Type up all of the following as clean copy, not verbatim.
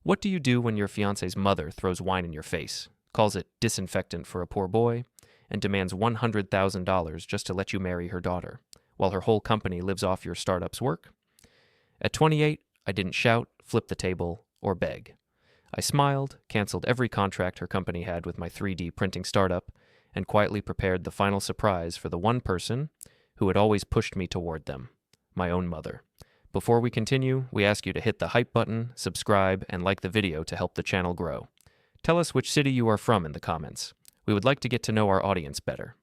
What do you do when your fiancé's mother throws wine in your face, calls it disinfectant for a poor boy, and demands $100,000 just to let you marry her daughter, while her whole company lives off your startup's work? At 28, I didn't shout, flip the table, or beg. I smiled, canceled every contract her company had with my 3D printing startup, and quietly prepared the final surprise for the one person who had always pushed me toward them, my own mother. Before we continue, we ask you to hit the hype button, subscribe, and like the video to help the channel grow. Tell us which city you are from in the comments. We would like to get to know our audience better.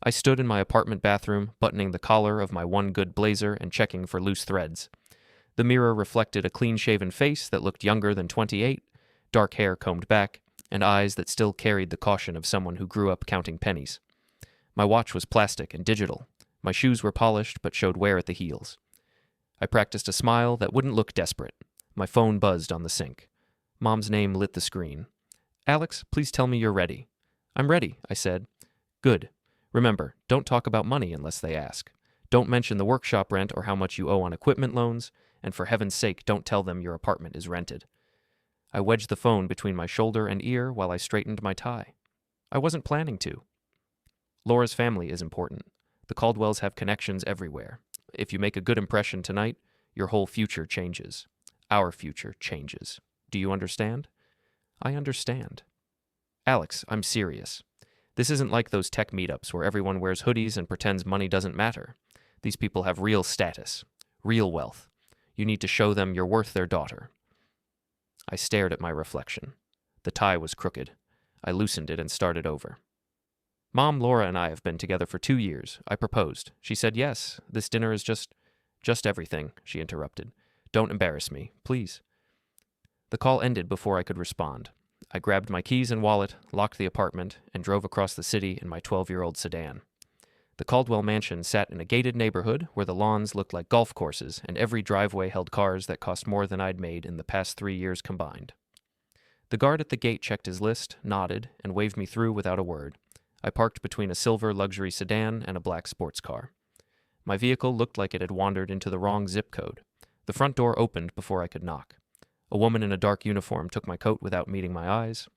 I stood in my apartment bathroom, buttoning the collar of my one good blazer and checking for loose threads. The mirror reflected a clean-shaven face that looked younger than 28, dark hair combed back, and eyes that still carried the caution of someone who grew up counting pennies. My watch was plastic and digital. My shoes were polished but showed wear at the heels. I practiced a smile that wouldn't look desperate. My phone buzzed on the sink. Mom's name lit the screen. "Alex, please tell me you're ready." "I'm ready," I said. "Good. Remember, don't talk about money unless they ask. Don't mention the workshop rent or how much you owe on equipment loans, and for heaven's sake, don't tell them your apartment is rented." I wedged the phone between my shoulder and ear while I straightened my tie. I wasn't planning to. Laura's family is important. The Caldwells have connections everywhere. If you make a good impression tonight, your whole future changes. Our future changes. Do you understand? I understand. Alex, I'm serious. This isn't like those tech meetups where everyone wears hoodies and pretends money doesn't matter. These people have real status, real wealth. You need to show them you're worth their daughter. I stared at my reflection. The tie was crooked. I loosened it and started over. "Mom, Laura, and I have been together for 2 years. I proposed. She said yes. This dinner is just everything," she interrupted. "Don't embarrass me, please." The call ended before I could respond. I grabbed my keys and wallet, locked the apartment, and drove across the city in my 12-year-old sedan. The Caldwell mansion sat in a gated neighborhood where the lawns looked like golf courses and every driveway held cars that cost more than I'd made in the past 3 years combined. The guard at the gate checked his list, nodded, and waved me through without a word. I parked between a silver luxury sedan and a black sports car. My vehicle looked like it had wandered into the wrong zip code. The front door opened before I could knock. A woman in a dark uniform took my coat without meeting my eyes.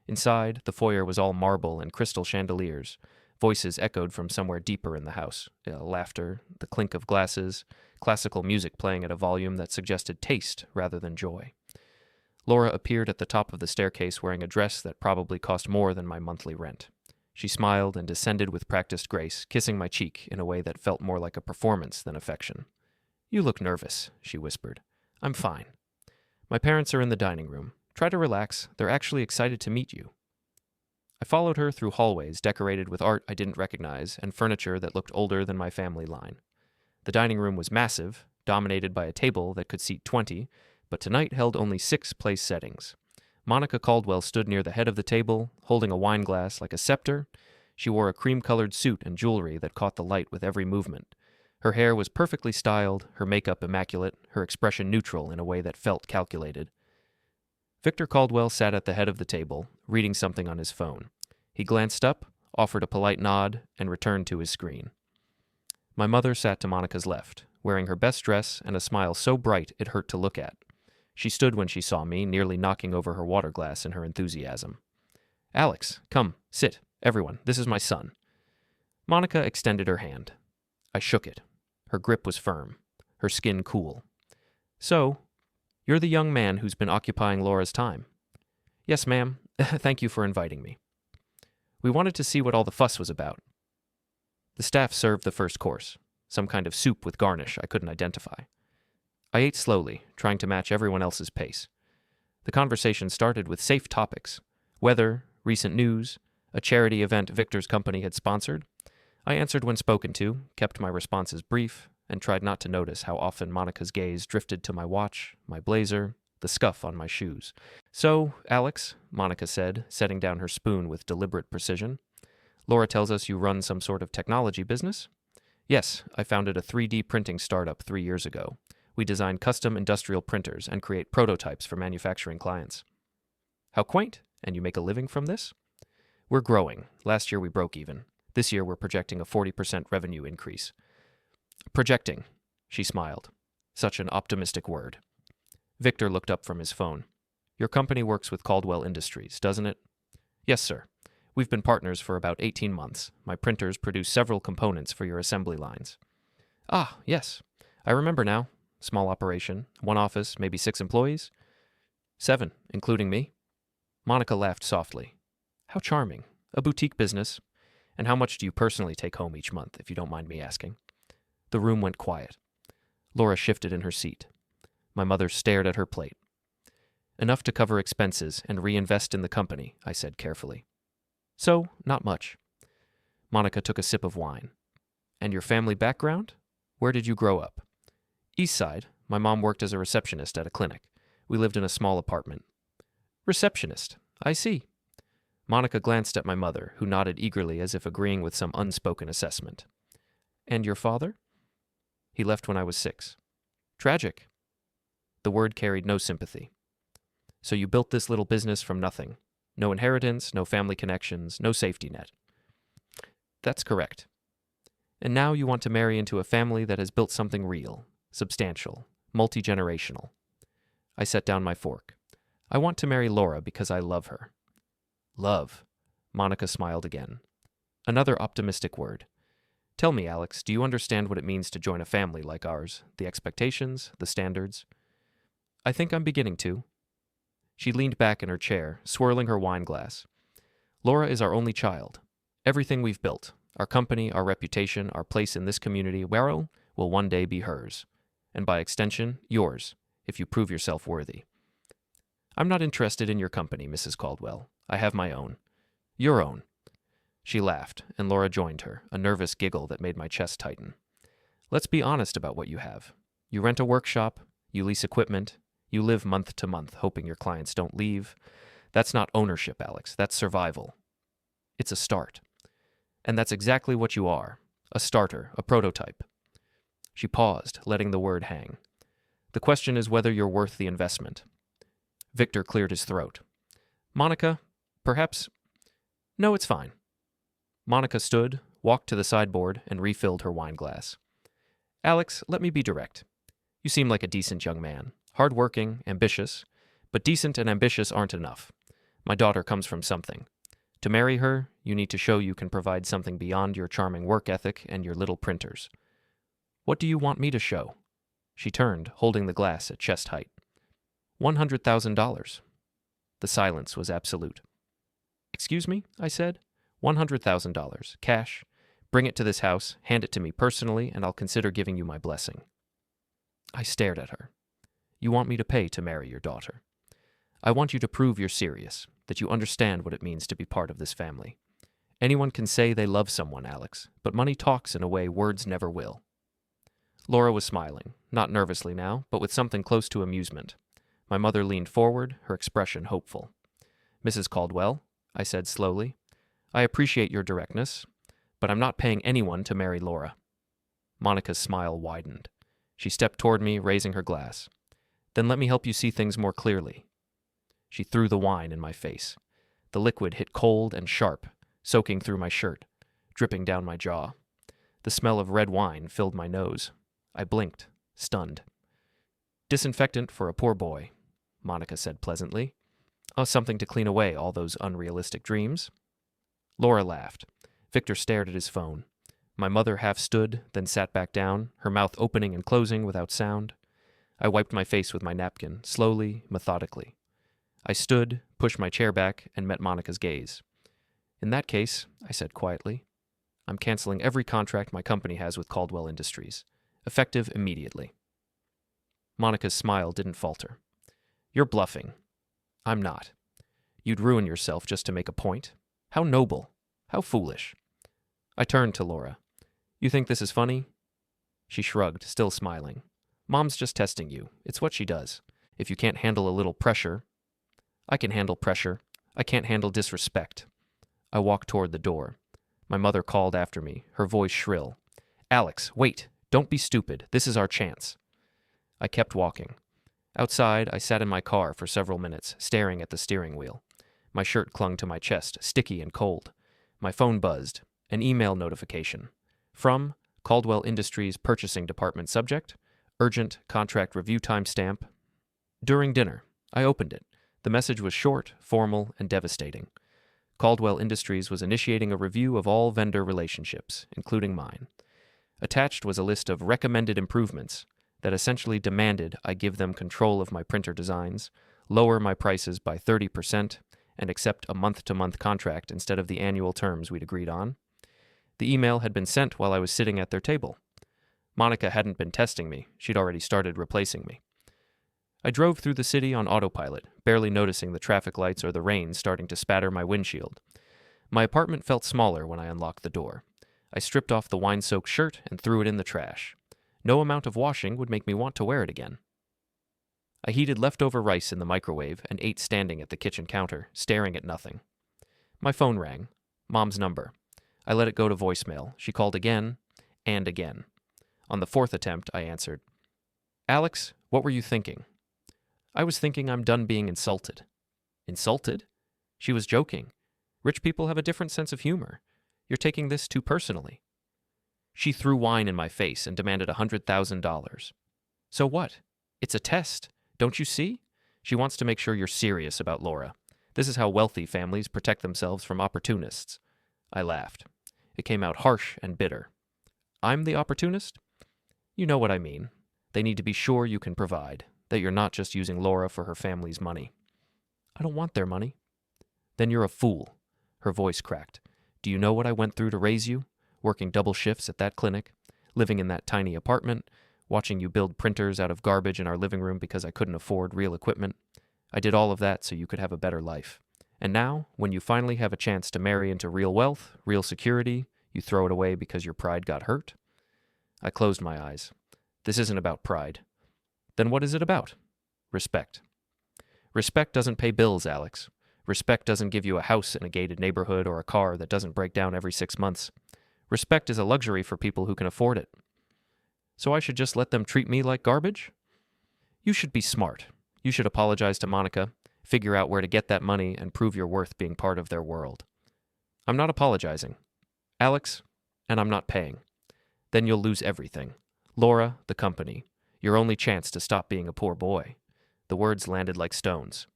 Inside, the foyer was all marble and crystal chandeliers. Voices echoed from somewhere deeper in the house. Laughter, the clink of glasses, classical music playing at a volume that suggested taste rather than joy. Laura appeared at the top of the staircase wearing a dress that probably cost more than my monthly rent. She smiled and descended with practiced grace, kissing my cheek in a way that felt more like a performance than affection. "You look nervous," she whispered. "I'm fine. My parents are in the dining room. Try to relax. They're actually excited to meet you." I followed her through hallways decorated with art I didn't recognize and furniture that looked older than my family line. The dining room was massive, dominated by a table that could seat 20, but tonight held only 6 place settings. Monica Caldwell stood near the head of the table, holding a wine glass like a scepter. She wore a cream-colored suit and jewelry that caught the light with every movement. Her hair was perfectly styled, her makeup immaculate, her expression neutral in a way that felt calculated. Victor Caldwell sat at the head of the table, reading something on his phone. He glanced up, offered a polite nod, and returned to his screen. My mother sat to Monica's left, wearing her best dress and a smile so bright it hurt to look at. She stood when she saw me, nearly knocking over her water glass in her enthusiasm. "Alex, come, sit. Everyone, this is my son." Monica extended her hand. I shook it. Her grip was firm, her skin cool. "So, you're the young man who's been occupying Laura's time." "Yes, ma'am. Thank you for inviting me." "We wanted to see what all the fuss was about." The staff served the first course, some kind of soup with garnish I couldn't identify. I ate slowly, trying to match everyone else's pace. The conversation started with safe topics: weather, recent news, a charity event Victor's company had sponsored. I answered when spoken to, kept my responses brief, and tried not to notice how often Monica's gaze drifted to my watch, my blazer, the scuff on my shoes. "So, Alex," Monica said, setting down her spoon with deliberate precision, "Laura tells us you run some sort of technology business?" "Yes, I founded a 3D printing startup 3 years ago. We design custom industrial printers and create prototypes for manufacturing clients." "How quaint. And you make a living from this?" "We're growing. Last year we broke even. This year we're projecting a 40% revenue increase." "Projecting," she smiled. Such an optimistic word. Victor looked up from his phone. Your company works with Caldwell Industries, doesn't it? Yes, sir. We've been partners for about 18 months. My printers produce several components for your assembly lines. Ah, yes. I remember now. Small operation. One office, maybe 6 employees? 7, including me. Monica laughed softly. How charming. A boutique business. And how much do you personally take home each month, if you don't mind me asking? The room went quiet. Laura shifted in her seat. My mother stared at her plate. Enough to cover expenses and reinvest in the company, I said carefully. So, not much. Monica took a sip of wine. And your family background? Where did you grow up? East Side. My mom worked as a receptionist at a clinic. We lived in a small apartment. Receptionist. I see. Monica glanced at my mother, who nodded eagerly as if agreeing with some unspoken assessment. And your father? He left when I was 6. Tragic. The word carried no sympathy. So you built this little business from nothing. No inheritance, no family connections, no safety net. That's correct. And now you want to marry into a family that has built something real, substantial, multi-generational. I set down my fork. I want to marry Laura because I love her. Love. Monica smiled again. Another optimistic word. Tell me, Alex, do you understand what it means to join a family like ours? The expectations, the standards? I think I'm beginning to. She leaned back in her chair, swirling her wine glass. Laura is our only child. Everything we've built, our company, our reputation, our place in this community, will one day be hers. And by extension, yours, if you prove yourself worthy. I'm not interested in your company, Mrs. Caldwell. I have my own. Your own. She laughed, and Laura joined her, a nervous giggle that made my chest tighten. Let's be honest about what you have. You rent a workshop, you lease equipment, you live month to month, hoping your clients don't leave. That's not ownership, Alex. That's survival. It's a start. And that's exactly what you are. A starter, a prototype. She paused, letting the word hang. The question is whether you're worth the investment. Victor cleared his throat. Monica, perhaps... No, it's fine. Monica stood, walked to the sideboard, and refilled her wine glass. Alex, let me be direct. You seem like a decent young man. Hard-working, ambitious. But decent and ambitious aren't enough. My daughter comes from something. To marry her, you need to show you can provide something beyond your charming work ethic and your little printers. What do you want me to show? She turned, holding the glass at chest height. $100,000. The silence was absolute. Excuse me, I said. $100,000, cash. Bring it to this house, hand it to me personally, and I'll consider giving you my blessing. I stared at her. You want me to pay to marry your daughter. I want you to prove you're serious, that you understand what it means to be part of this family. Anyone can say they love someone, Alex, but money talks in a way words never will. Laura was smiling, not nervously now, but with something close to amusement. My mother leaned forward, her expression hopeful. Mrs. Caldwell, I said slowly, I appreciate your directness, but I'm not paying anyone to marry Laura. Monica's smile widened. She stepped toward me, raising her glass. Then let me help you see things more clearly. She threw the wine in my face. The liquid hit cold and sharp, soaking through my shirt, dripping down my jaw. The smell of red wine filled my nose. I blinked, stunned. Disinfectant for a poor boy, Monica said pleasantly. Oh, something to clean away all those unrealistic dreams. Laura laughed. Victor stared at his phone. My mother half stood, then sat back down, her mouth opening and closing without sound. I wiped my face with my napkin, slowly, methodically. I stood, pushed my chair back, and met Monica's gaze. In that case, I said quietly, I'm canceling every contract my company has with Caldwell Industries, effective immediately. Monica's smile didn't falter. You're bluffing. I'm not. You'd ruin yourself just to make a point. How noble. How foolish. I turned to Laura. You think this is funny? She shrugged, still smiling. Mom's just testing you. It's what she does. If you can't handle a little pressure... I can handle pressure. I can't handle disrespect. I walked toward the door. My mother called after me, her voice shrill. Alex, wait. Don't be stupid. This is our chance. I kept walking. Outside, I sat in my car for several minutes, staring at the steering wheel. My shirt clung to my chest, sticky and cold. My phone buzzed. An email notification. From Caldwell Industries Purchasing Department subject. Urgent contract review timestamp. During dinner. I opened it. The message was short, formal, and devastating. Caldwell Industries was initiating a review of all vendor relationships, including mine. Attached was a list of recommended improvements that essentially demanded I give them control of my printer designs, lower my prices by 30%, and accept a month-to-month contract instead of the annual terms we'd agreed on. The email had been sent while I was sitting at their table. Monica hadn't been testing me. She'd already started replacing me. I drove through the city on autopilot, barely noticing the traffic lights or the rain starting to spatter my windshield. My apartment felt smaller when I unlocked the door. I stripped off the wine-soaked shirt and threw it in the trash. No amount of washing would make me want to wear it again. I heated leftover rice in the microwave and ate standing at the kitchen counter, staring at nothing. My phone rang. Mom's number. I let it go to voicemail. She called again and again. On the fourth attempt, I answered. Alex, what were you thinking? I was thinking I'm done being insulted. Insulted? She was joking. Rich people have a different sense of humor. You're taking this too personally. She threw wine in my face and demanded $100,000. So what? It's a test. Don't you see? She wants to make sure you're serious about Laura. This is how wealthy families protect themselves from opportunists. I laughed. It came out harsh and bitter. I'm the opportunist? You know what I mean. They need to be sure you can provide, that you're not just using Laura for her family's money. I don't want their money. Then you're a fool. Her voice cracked. Do you know what I went through to raise you? Working double shifts at that clinic, living in that tiny apartment, watching you build printers out of garbage in our living room because I couldn't afford real equipment. I did all of that so you could have a better life. And now, when you finally have a chance to marry into real wealth, real security, you throw it away because your pride got hurt? I closed my eyes. This isn't about pride. Then what is it about? Respect. Respect doesn't pay bills, Alex. Respect doesn't give you a house in a gated neighborhood or a car that doesn't break down every 6 months. Respect is a luxury for people who can afford it. So I should just let them treat me like garbage? You should be smart. You should apologize to Monica, figure out where to get that money, and prove your worth being part of their world. I'm not apologizing. Alex, and I'm not paying. Then you'll lose everything. Laura, the company. Your only chance to stop being a poor boy. The words landed like stones.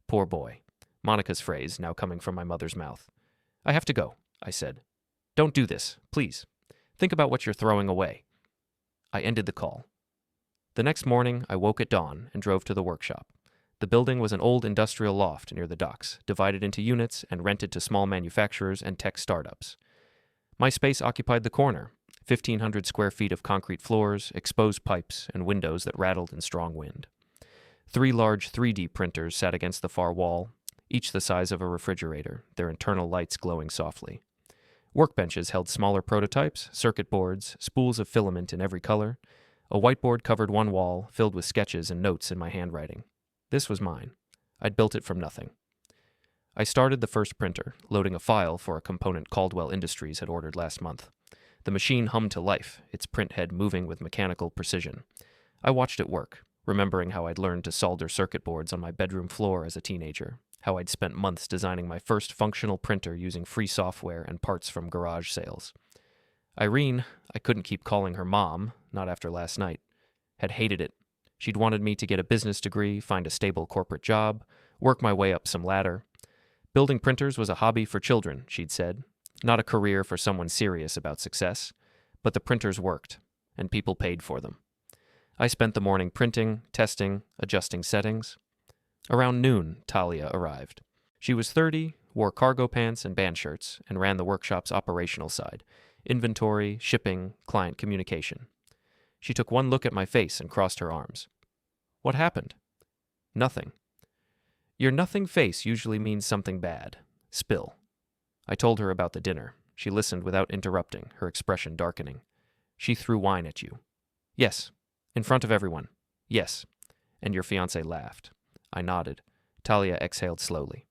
Poor boy. Monica's phrase, now coming from my mother's mouth. I have to go, I said. Don't do this, please. Think about what you're throwing away. I ended the call. The next morning, I woke at dawn and drove to the workshop. The building was an old industrial loft near the docks, divided into units and rented to small manufacturers and tech startups. My space occupied the corner, 1,500 square feet of concrete floors, exposed pipes, and windows that rattled in strong wind. 3 large 3D printers sat against the far wall, each the size of a refrigerator, their internal lights glowing softly. Workbenches held smaller prototypes, circuit boards, spools of filament in every color. A whiteboard covered one wall, filled with sketches and notes in my handwriting. This was mine. I'd built it from nothing. I started the first printer, loading a file for a component Caldwell Industries had ordered last month. The machine hummed to life, its print head moving with mechanical precision. I watched it work, remembering how I'd learned to solder circuit boards on my bedroom floor as a teenager, how I'd spent months designing my first functional printer using free software and parts from garage sales. Irene, I couldn't keep calling her mom, not after last night, had hated it. She'd wanted me to get a business degree, find a stable corporate job, work my way up some ladder. Building printers was a hobby for children, she'd said, not a career for someone serious about success. But the printers worked, and people paid for them. I spent the morning printing, testing, adjusting settings. Around noon, Talia arrived. She was 30, wore cargo pants and band shirts, and ran the workshop's operational side, inventory, shipping, client communication. She took one look at my face and crossed her arms. What happened? Nothing. Your nothing face usually means something bad. Spill. I told her about the dinner. She listened without interrupting, her expression darkening. She threw wine at you. Yes. In front of everyone. Yes. And your fiancé laughed. I nodded. Talia exhaled slowly.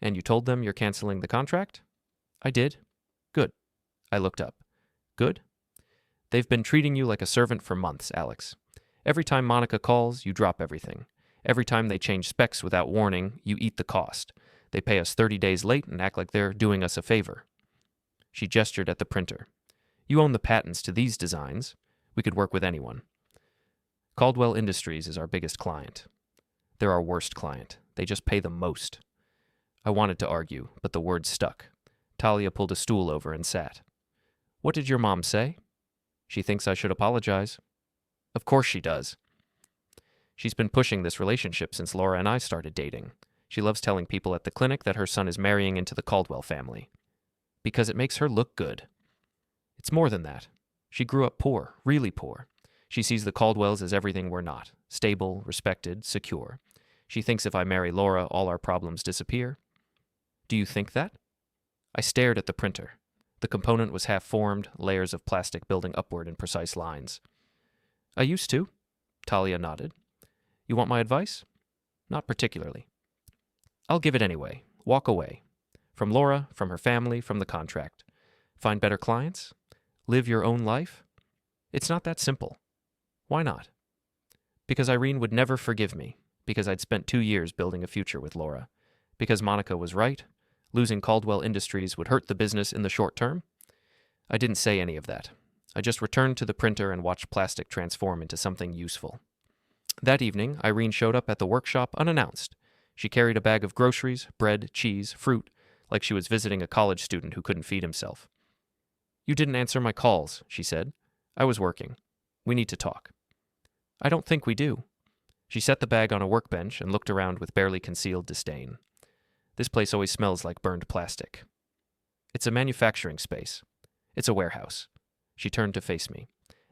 And you told them you're canceling the contract? I did. Good. I looked up. Good? They've been treating you like a servant for months, Alex. Every time Monica calls, you drop everything. Every time they change specs without warning, you eat the cost. They pay us 30 days late and act like they're doing us a favor. She gestured at the printer. You own the patents to these designs. We could work with anyone. Caldwell Industries is our biggest client. They're our worst client. They just pay the most. I wanted to argue, but the words stuck. Talia pulled a stool over and sat. What did your mom say? She thinks I should apologize. Of course she does. She's been pushing this relationship since Laura and I started dating. She loves telling people at the clinic that her son is marrying into the Caldwell family. Because it makes her look good. It's more than that. She grew up poor, really poor. She sees the Caldwells as everything we're not. Stable, respected, secure. She thinks if I marry Laura, all our problems disappear. Do you think that? I stared at the printer. The component was half-formed, layers of plastic building upward in precise lines. I used to. Talia nodded. You want my advice? Not particularly. I'll give it anyway. Walk away. From Laura, from her family, from the contract. Find better clients? Live your own life? It's not that simple. Why not? Because Irene would never forgive me. Because I'd spent 2 years building a future with Laura. Because Monica was right. Losing Caldwell Industries would hurt the business in the short term. I didn't say any of that. I just returned to the printer and watched plastic transform into something useful. That evening, Irene showed up at the workshop unannounced. She carried a bag of groceries, bread, cheese, fruit, like she was visiting a college student who couldn't feed himself. You didn't answer my calls, she said. I was working. We need to talk. I don't think we do. She set the bag on a workbench and looked around with barely concealed disdain. This place always smells like burned plastic. It's a manufacturing space. It's a warehouse. She turned to face me.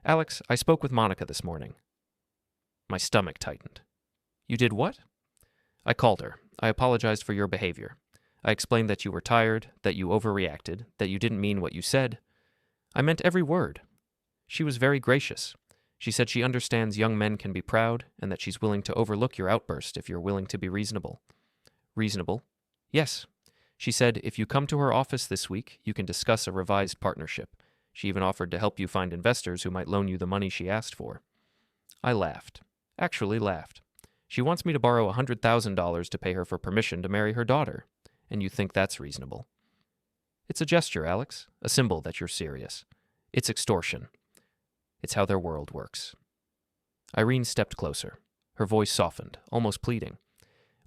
Alex, I spoke with Monica this morning. My stomach tightened. You did what? I called her. I apologized for your behavior. I explained that you were tired, that you overreacted, that you didn't mean what you said. I meant every word. She was very gracious. She said she understands young men can be proud and that she's willing to overlook your outburst if you're willing to be reasonable. Reasonable? Yes. She said if you come to her office this week, you can discuss a revised partnership. She even offered to help you find investors who might loan you the money she asked for. I laughed. Actually laughed. She wants me to borrow $100,000 to pay her for permission to marry her daughter. And you think that's reasonable. It's a gesture, Alex. A symbol that you're serious. It's extortion. It's how their world works. Irene stepped closer. Her voice softened, almost pleading.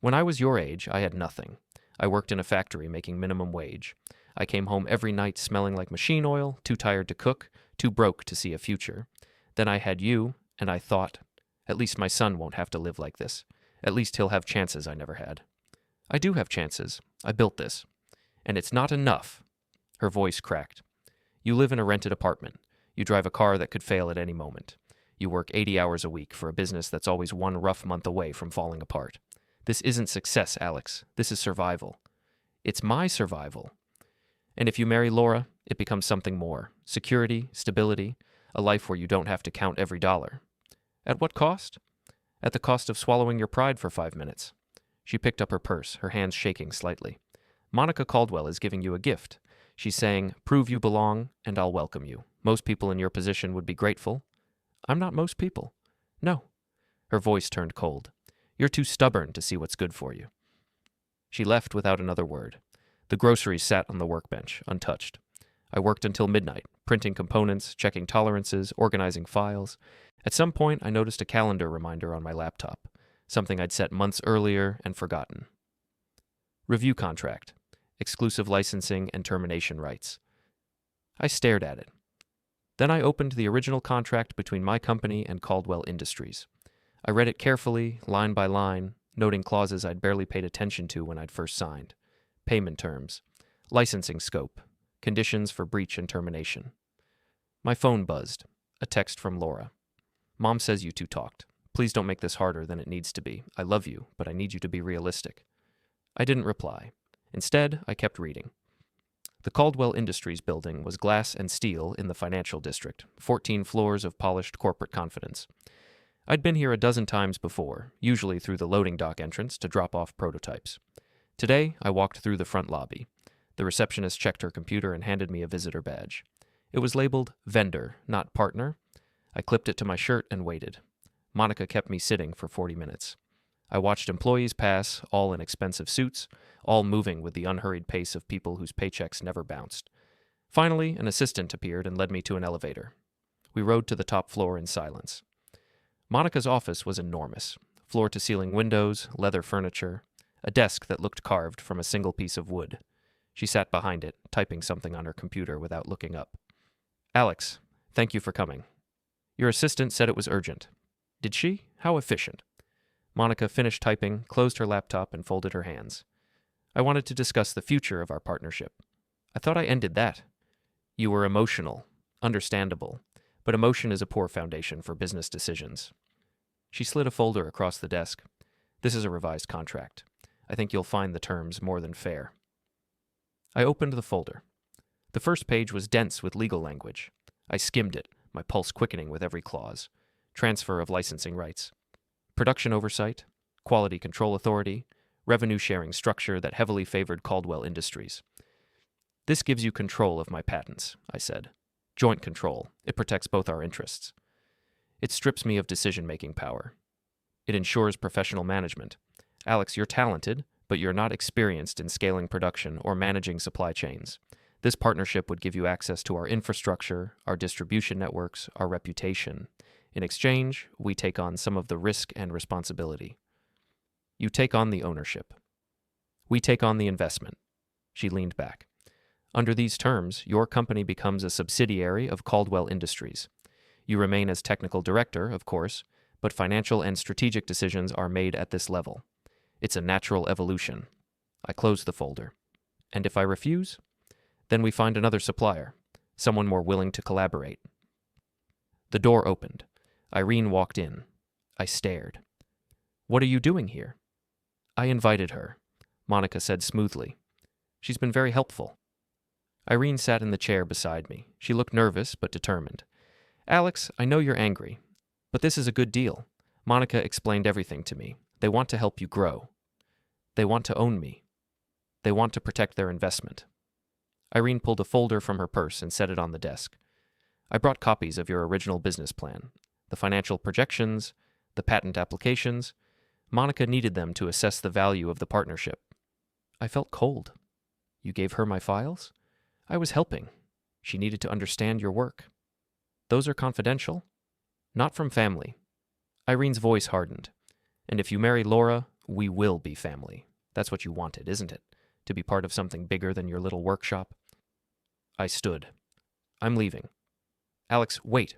When I was your age, I had nothing. I worked in a factory making minimum wage. I came home every night smelling like machine oil, too tired to cook, too broke to see a future. Then I had you, and I thought, at least my son won't have to live like this. At least he'll have chances I never had. I do have chances. I built this. And it's not enough. Her voice cracked. You live in a rented apartment. You drive a car that could fail at any moment. You work 80 hours a week for a business that's always one rough month away from falling apart. This isn't success, Alex. This is survival. It's my survival. And if you marry Laura, it becomes something more. Security, stability, a life where you don't have to count every dollar. At what cost? At the cost of swallowing your pride for 5 minutes. She picked up her purse, her hands shaking slightly. Monica Caldwell is giving you a gift. She's saying, prove you belong, and I'll welcome you. Most people in your position would be grateful. I'm not most people. No. Her voice turned cold. You're too stubborn to see what's good for you. She left without another word. The groceries sat on the workbench, untouched. I worked until midnight, printing components, checking tolerances, organizing files. At some point, I noticed a calendar reminder on my laptop, something I'd set months earlier and forgotten. Review contract, exclusive licensing and termination rights. I stared at it. Then I opened the original contract between my company and Caldwell Industries. I read it carefully, line by line, noting clauses I'd barely paid attention to when I'd first signed. Payment terms, licensing scope, conditions for breach and termination. My phone buzzed. A text from Laura. Mom says you two talked. Please don't make this harder than it needs to be. I love you, but I need you to be realistic. I didn't reply. Instead, I kept reading. The Caldwell Industries building was glass and steel in the financial district, 14 floors of polished corporate confidence. I'd been here a dozen times before, usually through the loading dock entrance to drop off prototypes. Today, I walked through the front lobby. The receptionist checked her computer and handed me a visitor badge. It was labeled vendor, not partner. I clipped it to my shirt and waited. Monica kept me sitting for 40 minutes. I watched employees pass, all in expensive suits, all moving with the unhurried pace of people whose paychecks never bounced. Finally, an assistant appeared and led me to an elevator. We rode to the top floor in silence. Monica's office was enormous. Floor-to-ceiling windows, leather furniture. a desk that looked carved from a single piece of wood. She sat behind it, typing something on her computer without looking up. Alex, thank you for coming. Your assistant said it was urgent. Did she? How efficient. Monica finished typing, closed her laptop, and folded her hands. I wanted to discuss the future of our partnership. I thought I ended that. You were emotional. Understandable. But emotion is a poor foundation for business decisions. She slid a folder across the desk. This is a revised contract. I think you'll find the terms more than fair. I opened the folder. The first page was dense with legal language. I skimmed it, my pulse quickening with every clause. Transfer of licensing rights. Production oversight. Quality control authority. Revenue-sharing structure that heavily favored Caldwell Industries. This gives you control of my patents, I said. Joint control. It protects both our interests. It strips me of decision-making power. It ensures professional management. Alex, you're talented, but you're not experienced in scaling production or managing supply chains. This partnership would give you access to our infrastructure, our distribution networks, our reputation. In exchange, we take on some of the risk and responsibility. You take on the ownership. We take on the investment. She leaned back. Under these terms, your company becomes a subsidiary of Caldwell Industries. You remain as technical director, of course, but financial and strategic decisions are made at this level. It's a natural evolution. I closed the folder. And if I refuse? Then we find another supplier, someone more willing to collaborate. The door opened. Irene walked in. I stared. What are you doing here? I invited her, Monica said smoothly. She's been very helpful. Irene sat in the chair beside me. She looked nervous but determined. Alex, I know you're angry, but this is a good deal. Monica explained everything to me. They want to help you grow. They want to own me. They want to protect their investment. Irene pulled a folder from her purse and set it on the desk. I brought copies of your original business plan, the financial projections, the patent applications. Monica needed them to assess the value of the partnership. I felt cold. You gave her my files? I was helping. She needed to understand your work. Those are confidential? Not from family. Irene's voice hardened. And if you marry Laura, we will be family. That's what you wanted, isn't it? To be part of something bigger than your little workshop? I stood. I'm leaving. Alex, wait.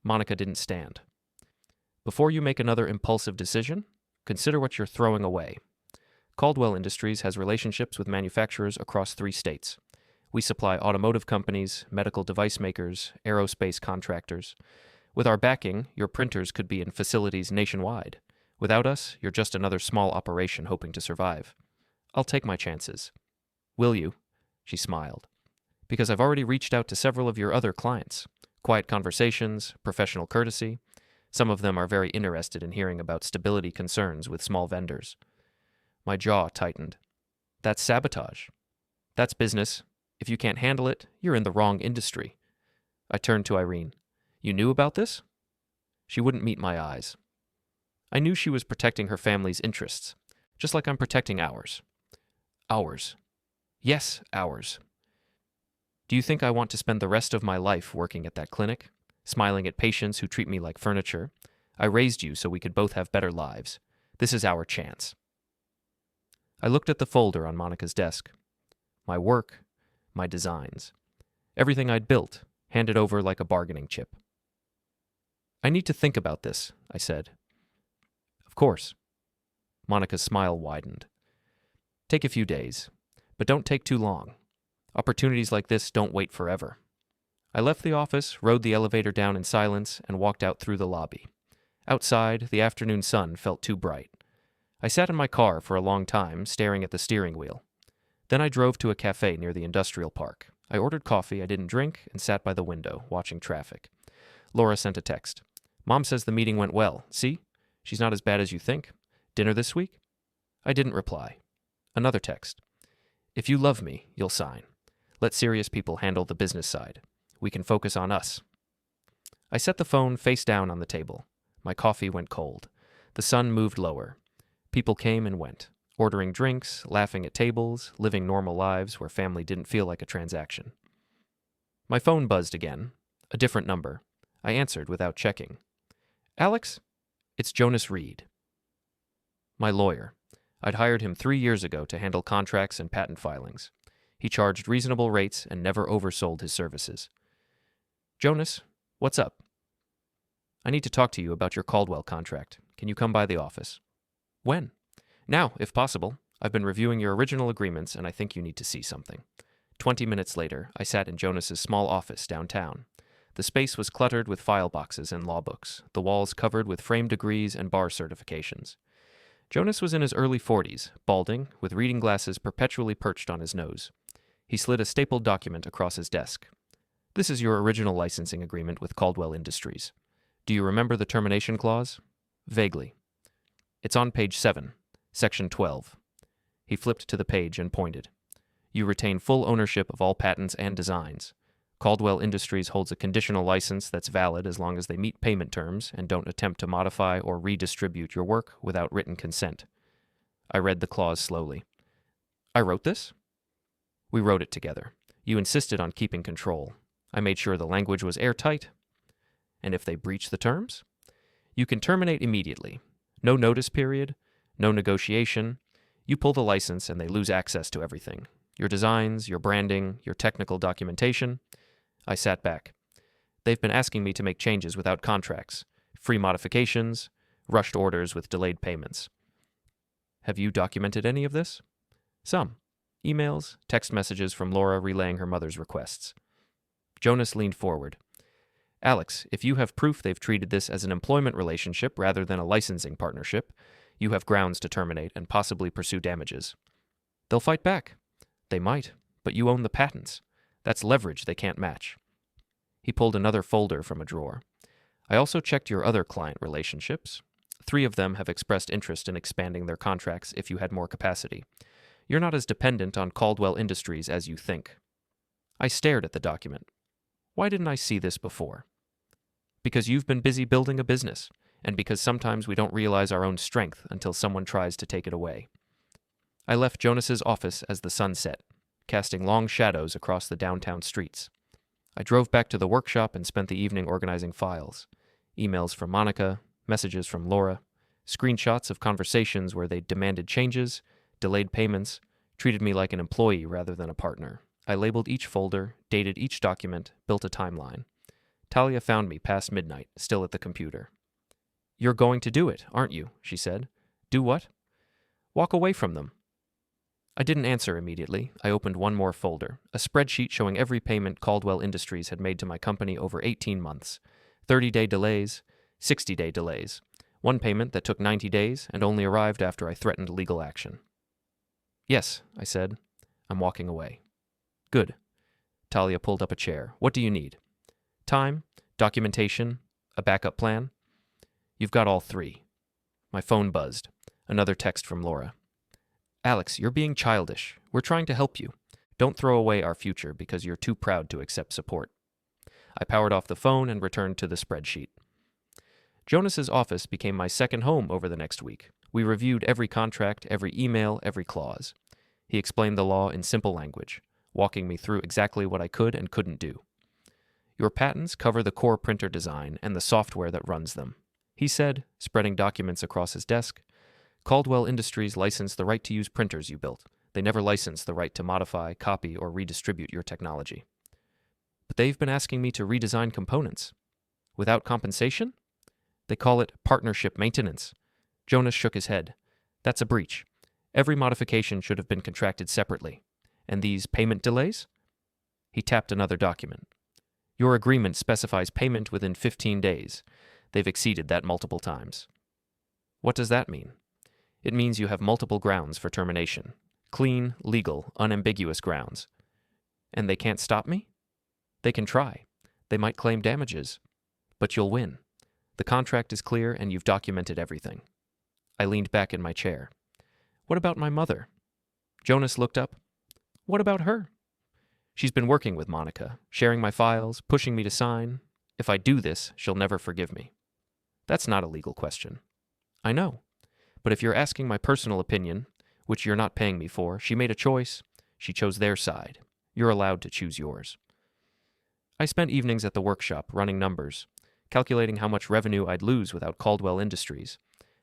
Monica didn't stand. Before you make another impulsive decision, consider what you're throwing away. Caldwell Industries has relationships with manufacturers across 3 states. We supply automotive companies, medical device makers, aerospace contractors. With our backing, your printers could be in facilities nationwide. Without us, you're just another small operation hoping to survive. I'll take my chances. Will you? She smiled. Because I've already reached out to several of your other clients. Quiet conversations, professional courtesy. Some of them are very interested in hearing about stability concerns with small vendors. My jaw tightened. That's sabotage. That's business. If you can't handle it, you're in the wrong industry. I turned to Irene. You knew about this? She wouldn't meet my eyes. I knew she was protecting her family's interests, just like I'm protecting ours. Ours. Yes, ours. Do you think I want to spend the rest of my life working at that clinic, smiling at patients who treat me like furniture? I raised you so we could both have better lives. This is our chance. I looked at the folder on Monica's desk. My work, my designs. Everything I'd built, handed over like a bargaining chip. I need to think about this, I said. Of course. Monica's smile widened. Take a few days, but don't take too long. Opportunities like this don't wait forever. I left the office, rode the elevator down in silence, and walked out through the lobby. Outside, the afternoon sun felt too bright. I sat in my car for a long time, staring at the steering wheel. Then I drove to a cafe near the industrial park. I ordered coffee I didn't drink and sat by the window, watching traffic. Laura sent a text. Mom says the meeting went well. See? She's not as bad as you think. Dinner this week? I didn't reply. Another text. If you love me, you'll sign. Let serious people handle the business side. We can focus on us. I set the phone face down on the table. My coffee went cold. The sun moved lower. People came and went, ordering drinks, laughing at tables, living normal lives where family didn't feel like a transaction. My phone buzzed again. A different number. I answered without checking. Alex? It's Jonas Reed. My lawyer. I'd hired him 3 years ago to handle contracts and patent filings. He charged reasonable rates and never oversold his services. Jonas, what's up? I need to talk to you about your Caldwell contract. Can you come by the office? When? Now, if possible. I've been reviewing your original agreements and I think you need to see something. 20 minutes later, I sat in Jonas's small office downtown. The space was cluttered with file boxes and law books, the walls covered with framed degrees and bar certifications. Jonas was in his early 40s, balding, with reading glasses perpetually perched on his nose. He slid a stapled document across his desk. This is your original licensing agreement with Caldwell Industries. Do you remember the termination clause? Vaguely. It's on page 7, section 12. He flipped to the page and pointed. You retain full ownership of all patents and designs. Caldwell Industries holds a conditional license that's valid as long as they meet payment terms and don't attempt to modify or redistribute your work without written consent. I read the clause slowly. I wrote this? We wrote it together. You insisted on keeping control. I made sure the language was airtight. And if they breach the terms? You can terminate immediately. No notice period, no negotiation. You pull the license and they lose access to everything. Your designs, your branding, your technical documentation. I sat back. They've been asking me to make changes without contracts, free modifications, rushed orders with delayed payments. Have you documented any of this? Some. Emails, text messages from Laura relaying her mother's requests. Jonas leaned forward. Alex, if you have proof they've treated this as an employment relationship rather than a licensing partnership, you have grounds to terminate and possibly pursue damages. They'll fight back. They might, but you own the patents. That's leverage they can't match. He pulled another folder from a drawer. I also checked your other client relationships. 3 of them have expressed interest in expanding their contracts if you had more capacity. You're not as dependent on Caldwell Industries as you think. I stared at the document. Why didn't I see this before? Because you've been busy building a business, and because sometimes we don't realize our own strength until someone tries to take it away. I left Jonas's office as the sun set, casting long shadows across the downtown streets. I drove back to the workshop and spent the evening organizing files. Emails from Monica, messages from Laura, screenshots of conversations where they demanded changes, delayed payments, treated me like an employee rather than a partner. I labeled each folder, dated each document, built a timeline. Talia found me past midnight, still at the computer. You're going to do it, aren't you? She said. Do what? Walk away from them. I didn't answer immediately. I opened one more folder, a spreadsheet showing every payment Caldwell Industries had made to my company over 18 months. 30-day delays, 60-day delays. One payment that took 90 days and only arrived after I threatened legal action. Yes, I said. I'm walking away. Good. Talia pulled up a chair. What do you need? Time, documentation, a backup plan? You've got all 3. My phone buzzed. Another text from Laura. Alex, you're being childish. We're trying to help you. Don't throw away our future because you're too proud to accept support. I powered off the phone and returned to the spreadsheet. Jonas's office became my second home over the next week. We reviewed every contract, every email, every clause. He explained the law in simple language, walking me through exactly what I could and couldn't do. Your patents cover the core printer design and the software that runs them. He said, spreading documents across his desk. Caldwell Industries licensed the right to use printers you built. They never licensed the right to modify, copy, or redistribute your technology. But they've been asking me to redesign components. Without compensation? They call it partnership maintenance. Jonas shook his head. That's a breach. Every modification should have been contracted separately. And these payment delays? He tapped another document. Your agreement specifies payment within 15 days. They've exceeded that multiple times. What does that mean? It means you have multiple grounds for termination. Clean, legal, unambiguous grounds. And they can't stop me? They can try. They might claim damages. But you'll win. The contract is clear and you've documented everything. I leaned back in my chair. What about my mother? Jonas looked up. What about her? She's been working with Monica, sharing my files, pushing me to sign. If I do this, she'll never forgive me. That's not a legal question. I know. But if you're asking my personal opinion, which you're not paying me for, she made a choice. She chose their side. You're allowed to choose yours. I spent evenings at the workshop running numbers, calculating how much revenue I'd lose without Caldwell Industries,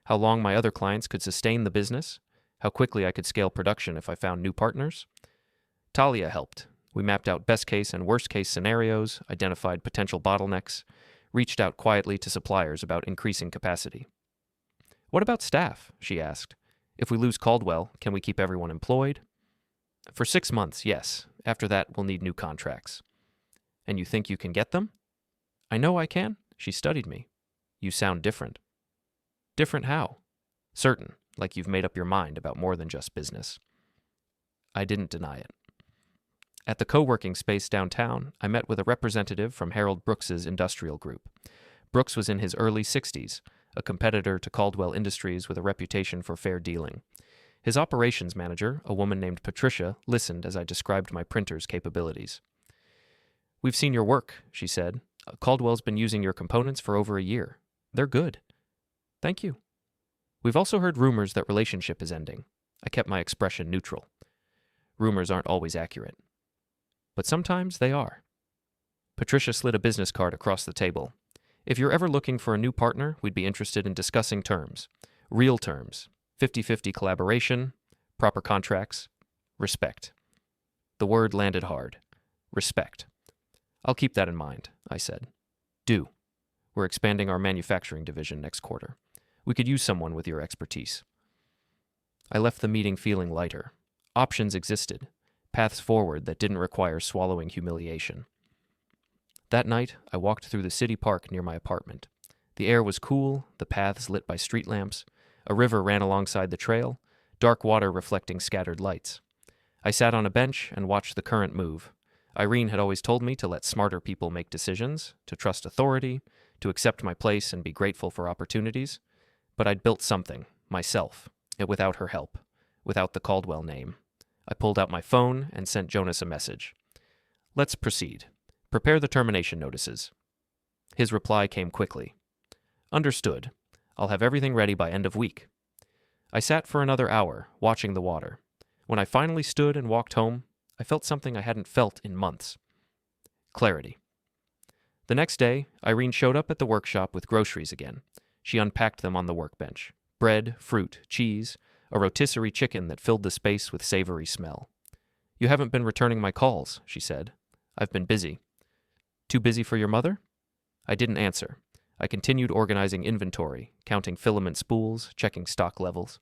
how long my other clients could sustain the business, how quickly I could scale production if I found new partners. Talia helped. We mapped out best case and worst case scenarios, identified potential bottlenecks, reached out quietly to suppliers about increasing capacity. What about staff? She asked. If we lose Caldwell, can we keep everyone employed? For 6 months, yes. After that, we'll need new contracts. And you think you can get them? I know I can. She studied me. You sound different. Different how? Certain, like you've made up your mind about more than just business. I didn't deny it. At the co-working space downtown, I met with a representative from Harold Brooks's industrial group. Brooks was in his early 60s, a competitor to Caldwell Industries with a reputation for fair dealing. His operations manager, a woman named Patricia, listened as I described my printer's capabilities. We've seen your work, she said. Caldwell's been using your components for over a year. They're good. Thank you. We've also heard rumors that relationship is ending. I kept my expression neutral. Rumors aren't always accurate. But sometimes they are. Patricia slid a business card across the table. If you're ever looking for a new partner, we'd be interested in discussing terms. Real terms. 50-50 collaboration, proper contracts, respect. The word landed hard. Respect. I'll keep that in mind, I said. Do. We're expanding our manufacturing division next quarter. We could use someone with your expertise. I left the meeting feeling lighter. Options existed. Paths forward that didn't require swallowing humiliation. That night, I walked through the city park near my apartment. The air was cool, the paths lit by street lamps. A river ran alongside the trail, dark water reflecting scattered lights. I sat on a bench and watched the current move. Irene had always told me to let smarter people make decisions, to trust authority, to accept my place and be grateful for opportunities. But I'd built something, myself, without her help, without the Caldwell name. I pulled out my phone and sent Jonas a message. Let's proceed. Prepare the termination notices. His reply came quickly. Understood. I'll have everything ready by end of week. I sat for another hour, watching the water. When I finally stood and walked home, I felt something I hadn't felt in months. Clarity. The next day, Irene showed up at the workshop with groceries again. She unpacked them on the workbench. Bread, fruit, cheese, a rotisserie chicken that filled the space with savory smell. You haven't been returning my calls, she said. I've been busy. Too busy for your mother? I didn't answer. I continued organizing inventory, counting filament spools, checking stock levels.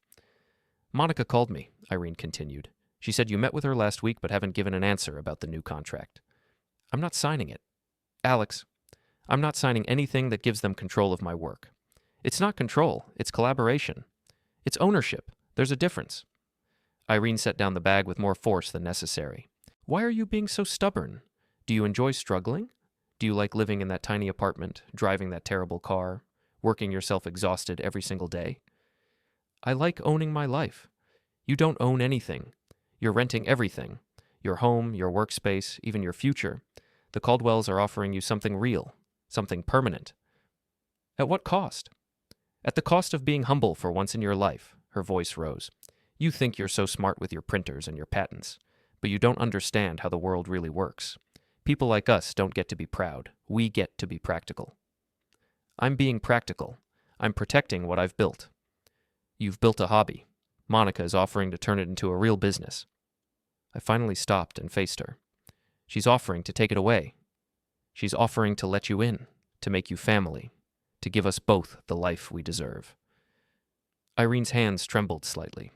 Monica called me, Irene continued. She said you met with her last week but haven't given an answer about the new contract. I'm not signing it. Alex, I'm not signing anything that gives them control of my work. It's not control, it's collaboration. It's ownership. There's a difference. Irene set down the bag with more force than necessary. Why are you being so stubborn? Do you enjoy struggling? Do you like living in that tiny apartment, driving that terrible car, working yourself exhausted every single day? I like owning my life. You don't own anything. You're renting everything. Your home, your workspace, even your future. The Caldwells are offering you something real, something permanent. At what cost? At the cost of being humble for once in your life, her voice rose. You think you're so smart with your printers and your patents, but you don't understand how the world really works. People like us don't get to be proud. We get to be practical. I'm being practical. I'm protecting what I've built. You've built a hobby. Monica is offering to turn it into a real business. I finally stopped and faced her. She's offering to take it away. She's offering to let you in, to make you family, to give us both the life we deserve. Irene's hands trembled slightly.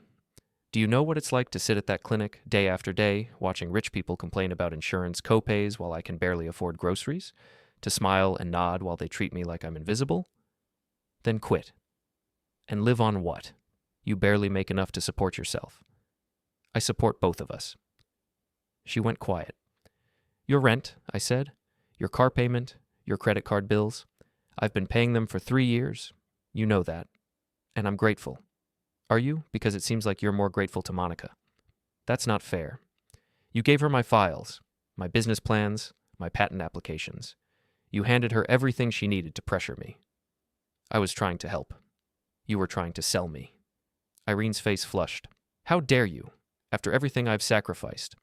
Do you know what it's like to sit at that clinic day after day, watching rich people complain about insurance co-pays while I can barely afford groceries? To smile and nod while they treat me like I'm invisible? Then quit. And live on what? You barely make enough to support yourself. I support both of us. She went quiet. Your rent, I said. Your car payment, your credit card bills. I've been paying them for 3 years. You know that. And I'm grateful. Are you? Because it seems like you're more grateful to Monica. That's not fair. You gave her my files, my business plans, my patent applications. You handed her everything she needed to pressure me. I was trying to help. You were trying to sell me. Irene's face flushed. How dare you? After everything I've sacrificed.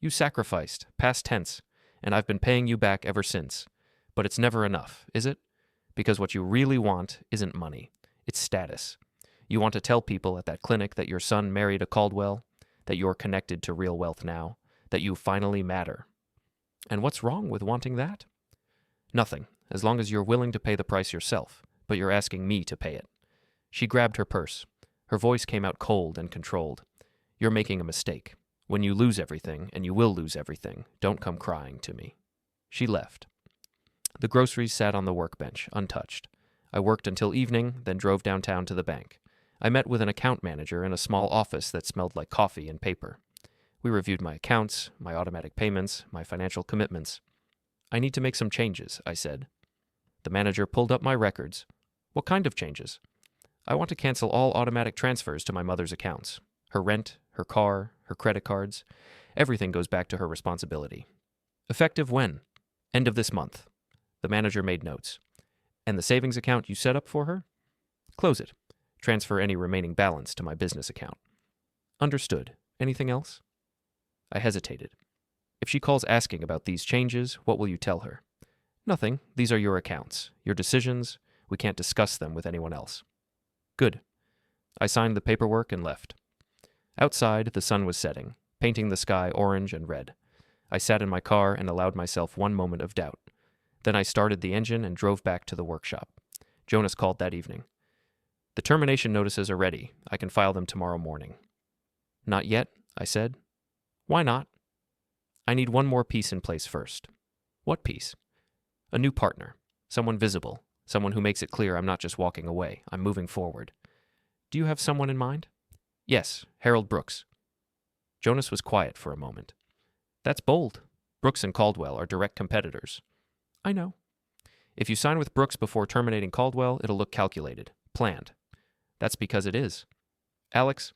You sacrificed, past tense, and I've been paying you back ever since. But it's never enough, is it? Because what you really want isn't money. It's status. You want to tell people at that clinic that your son married a Caldwell, that you're connected to real wealth now, that you finally matter. And what's wrong with wanting that? Nothing, as long as you're willing to pay the price yourself, but you're asking me to pay it. She grabbed her purse. Her voice came out cold and controlled. You're making a mistake. When you lose everything, and you will lose everything, don't come crying to me. She left. The groceries sat on the workbench, untouched. I worked until evening, then drove downtown to the bank. I met with an account manager in a small office that smelled like coffee and paper. We reviewed my accounts, my automatic payments, my financial commitments. I need to make some changes, I said. The manager pulled up my records. What kind of changes? I want to cancel all automatic transfers to my mother's accounts. Her rent, her car, her credit cards. Everything goes back to her responsibility. Effective when? End of this month. The manager made notes. And the savings account you set up for her? Close it. Transfer any remaining balance to my business account. Understood. Anything else? I hesitated. If she calls asking about these changes, what will you tell her? Nothing. These are your accounts, your decisions. We can't discuss them with anyone else. Good. I signed the paperwork and left. Outside, the sun was setting, painting the sky orange and red. I sat in my car and allowed myself one moment of doubt. Then I started the engine and drove back to the workshop. Jonas called that evening. The termination notices are ready. I can file them tomorrow morning. Not yet, I said. Why not? I need one more piece in place first. What piece? A new partner. Someone visible. Someone who makes it clear I'm not just walking away. I'm moving forward. Do you have someone in mind? Yes, Harold Brooks. Jonas was quiet for a moment. That's bold. Brooks and Caldwell are direct competitors. I know. If you sign with Brooks before terminating Caldwell, it'll look calculated, planned. That's because it is. Alex,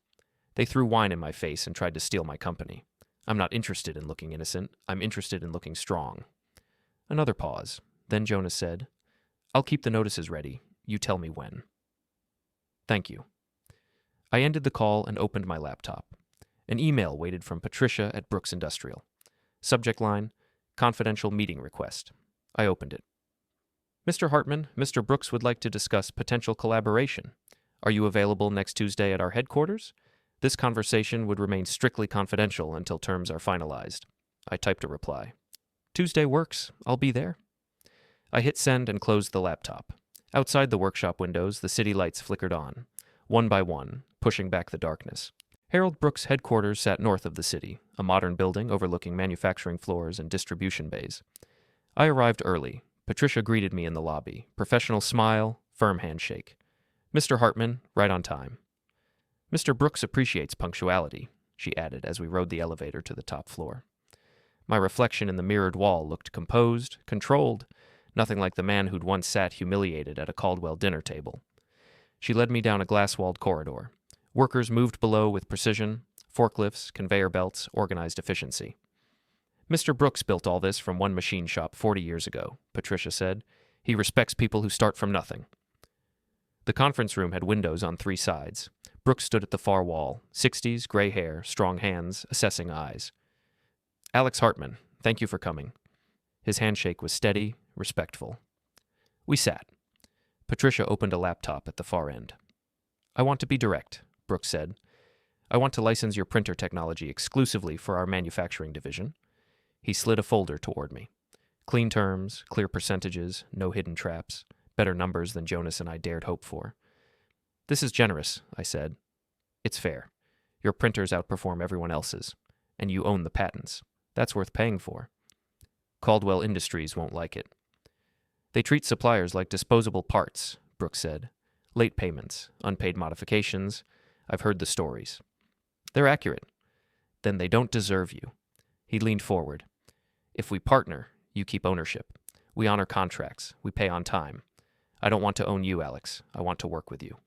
they threw wine in my face and tried to steal my company. I'm not interested in looking innocent. I'm interested in looking strong. Another pause. Then Jonas said, I'll keep the notices ready. You tell me when. Thank you. I ended the call and opened my laptop. An email waited from Patricia at Brooks Industrial. Subject line, confidential meeting request. I opened it. Mr. Hartman, Mr. Brooks would like to discuss potential collaboration. Are you available next Tuesday at our headquarters? This conversation would remain strictly confidential until terms are finalized. I typed a reply. Tuesday works. I'll be there. I hit send and closed the laptop. Outside the workshop windows, the city lights flickered on, one by one, pushing back the darkness. Harold Brooks' headquarters sat north of the city, a modern building overlooking manufacturing floors and distribution bays. I arrived early. Patricia greeted me in the lobby. Professional smile, firm handshake. Mr. Hartman, right on time. Mr. Brooks appreciates punctuality, she added as we rode the elevator to the top floor. My reflection in the mirrored wall looked composed, controlled, nothing like the man who'd once sat humiliated at a Caldwell dinner table. She led me down a glass-walled corridor. Workers moved below with precision, forklifts, conveyor belts, organized efficiency. Mr. Brooks built all this from one machine shop 40 years ago, Patricia said. He respects people who start from nothing. The conference room had windows on three sides. Brooks stood at the far wall, 60s, gray hair, strong hands, assessing eyes. Alex Hartman, thank you for coming. His handshake was steady, respectful. We sat. Patricia opened a laptop at the far end. I want to be direct, Brooks said. I want to license your printer technology exclusively for our manufacturing division. He slid a folder toward me. Clean terms, clear percentages, no hidden traps, better numbers than Jonas and I dared hope for. This is generous, I said. It's fair. Your printers outperform everyone else's, and you own the patents. That's worth paying for. Caldwell Industries won't like it. They treat suppliers like disposable parts, Brooks said. Late payments, unpaid modifications. I've heard the stories. They're accurate. Then they don't deserve you. He leaned forward. If we partner, you keep ownership. We honor contracts. We pay on time. I don't want to own you, Alex. I want to work with you.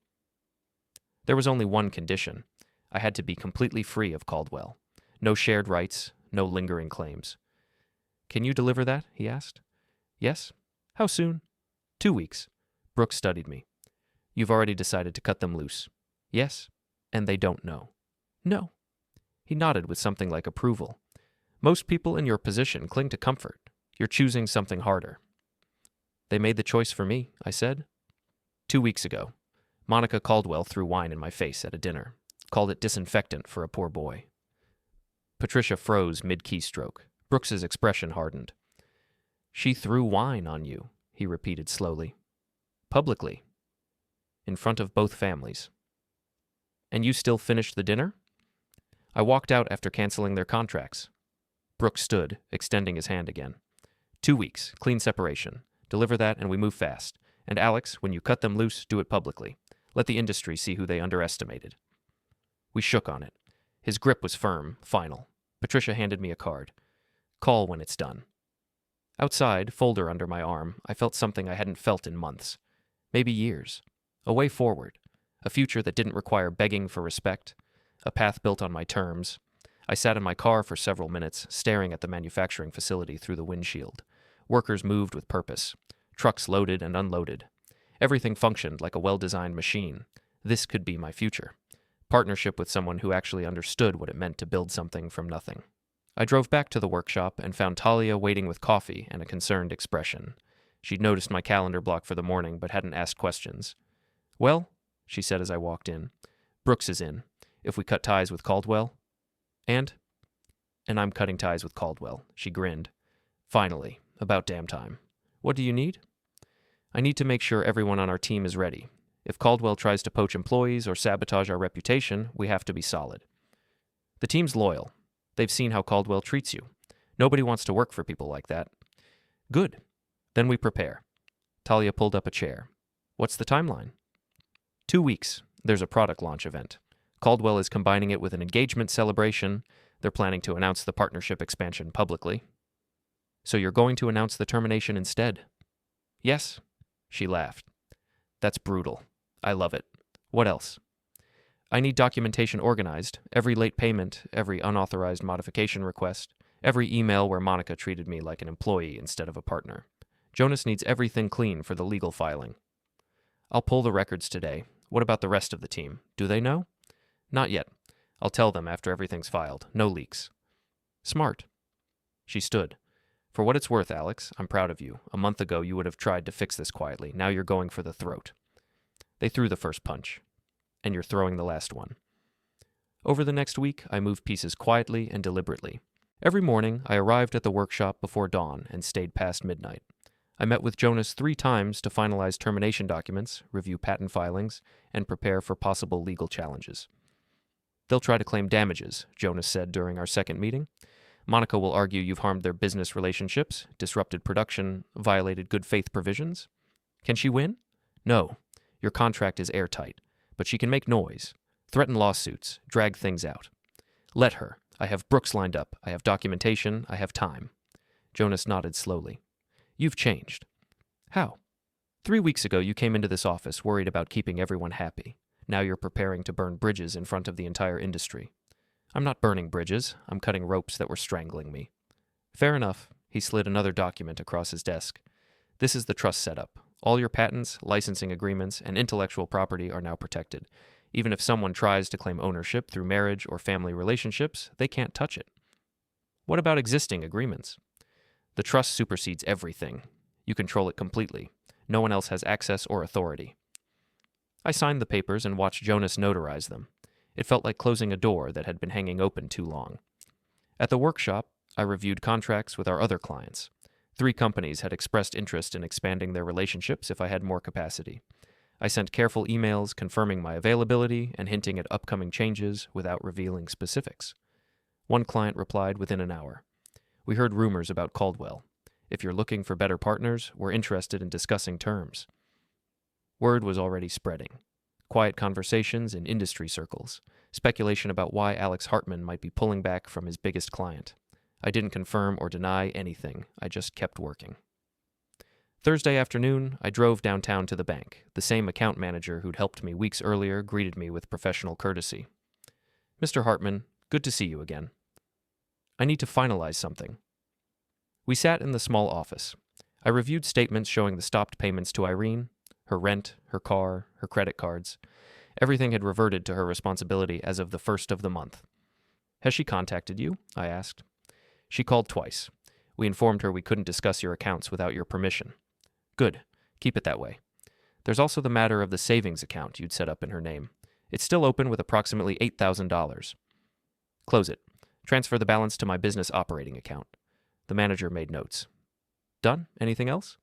There was only one condition. I had to be completely free of Caldwell. No shared rights, no lingering claims. Can you deliver that? He asked. Yes. How soon? 2 weeks. Brooks studied me. You've already decided to cut them loose. Yes. And they don't know. No. He nodded with something like approval. Most people in your position cling to comfort. You're choosing something harder. They made the choice for me, I said. 2 weeks ago. Monica Caldwell threw wine in my face at a dinner, called it disinfectant for a poor boy. Patricia froze mid-keystroke. Brooks's expression hardened. She threw wine on you, he repeated slowly. Publicly. In front of both families. And you still finished the dinner? I walked out after canceling their contracts. Brooks stood, extending his hand again. 2 weeks, clean separation. Deliver that and we move fast. And Alex, when you cut them loose, do it publicly. Let the industry see who they underestimated. We shook on it. His grip was firm, final. Patricia handed me a card. Call when it's done. Outside, folder under my arm, I felt something I hadn't felt in months. Maybe years. A way forward. A future that didn't require begging for respect. A path built on my terms. I sat in my car for several minutes, staring at the manufacturing facility through the windshield. Workers moved with purpose. Trucks loaded and unloaded. Everything functioned like a well-designed machine. This could be my future. Partnership with someone who actually understood what it meant to build something from nothing. I drove back to the workshop and found Talia waiting with coffee and a concerned expression. She'd noticed my calendar block for the morning but hadn't asked questions. Well, she said as I walked in, Brooks is in. If we cut ties with Caldwell? And I'm cutting ties with Caldwell, she grinned. Finally, about damn time. What do you need? I need to make sure everyone on our team is ready. If Caldwell tries to poach employees or sabotage our reputation, we have to be solid. The team's loyal. They've seen how Caldwell treats you. Nobody wants to work for people like that. Good. Then we prepare. Talia pulled up a chair. What's the timeline? 2 weeks. There's a product launch event. Caldwell is combining it with an engagement celebration. They're planning to announce the partnership expansion publicly. So you're going to announce the termination instead? Yes. She laughed. That's brutal. I love it. What else? I need documentation organized, every late payment, every unauthorized modification request, every email where Monica treated me like an employee instead of a partner. Jonas needs everything clean for the legal filing. I'll pull the records today. What about the rest of the team? Do they know? Not yet. I'll tell them after everything's filed. No leaks. Smart. She stood. For what it's worth, Alex, I'm proud of you. A month ago, you would have tried to fix this quietly. Now you're going for the throat. They threw the first punch. And you're throwing the last one. Over the next week, I moved pieces quietly and deliberately. Every morning, I arrived at the workshop before dawn and stayed past midnight. I met with Jonas 3 times to finalize termination documents, review patent filings, and prepare for possible legal challenges. They'll try to claim damages, Jonas said during our second meeting. Monica will argue you've harmed their business relationships, disrupted production, violated good faith provisions. Can she win? No. Your contract is airtight. But she can make noise, threaten lawsuits, drag things out. Let her. I have Brooks lined up. I have documentation. I have time. Jonas nodded slowly. You've changed. How? 3 weeks ago, you came into this office worried about keeping everyone happy. Now you're preparing to burn bridges in front of the entire industry. I'm not burning bridges. I'm cutting ropes that were strangling me. Fair enough. He slid another document across his desk. This is the trust setup. All your patents, licensing agreements, and intellectual property are now protected. Even if someone tries to claim ownership through marriage or family relationships, they can't touch it. What about existing agreements? The trust supersedes everything. You control it completely. No one else has access or authority. I signed the papers and watched Jonas notarize them. It felt like closing a door that had been hanging open too long. At the workshop, I reviewed contracts with our other clients. 3 companies had expressed interest in expanding their relationships if I had more capacity. I sent careful emails confirming my availability and hinting at upcoming changes without revealing specifics. One client replied within an hour. We heard rumors about Caldwell. If you're looking for better partners, we're interested in discussing terms. Word was already spreading. Quiet conversations in industry circles. Speculation about why Alex Hartman might be pulling back from his biggest client. I didn't confirm or deny anything. I just kept working. Thursday afternoon, I drove downtown to the bank. The same account manager who'd helped me weeks earlier greeted me with professional courtesy. Mr. Hartman, good to see you again. I need to finalize something. We sat in the small office. I reviewed statements showing the stopped payments to Irene, her rent, her car, her credit cards. Everything had reverted to her responsibility as of the 1st of the month. Has she contacted you? I asked. She called twice. We informed her we couldn't discuss your accounts without your permission. Good. Keep it that way. There's also the matter of the savings account you'd set up in her name. It's still open with approximately $8,000. Close it. Transfer the balance to my business operating account. The manager made notes. Done? Anything else?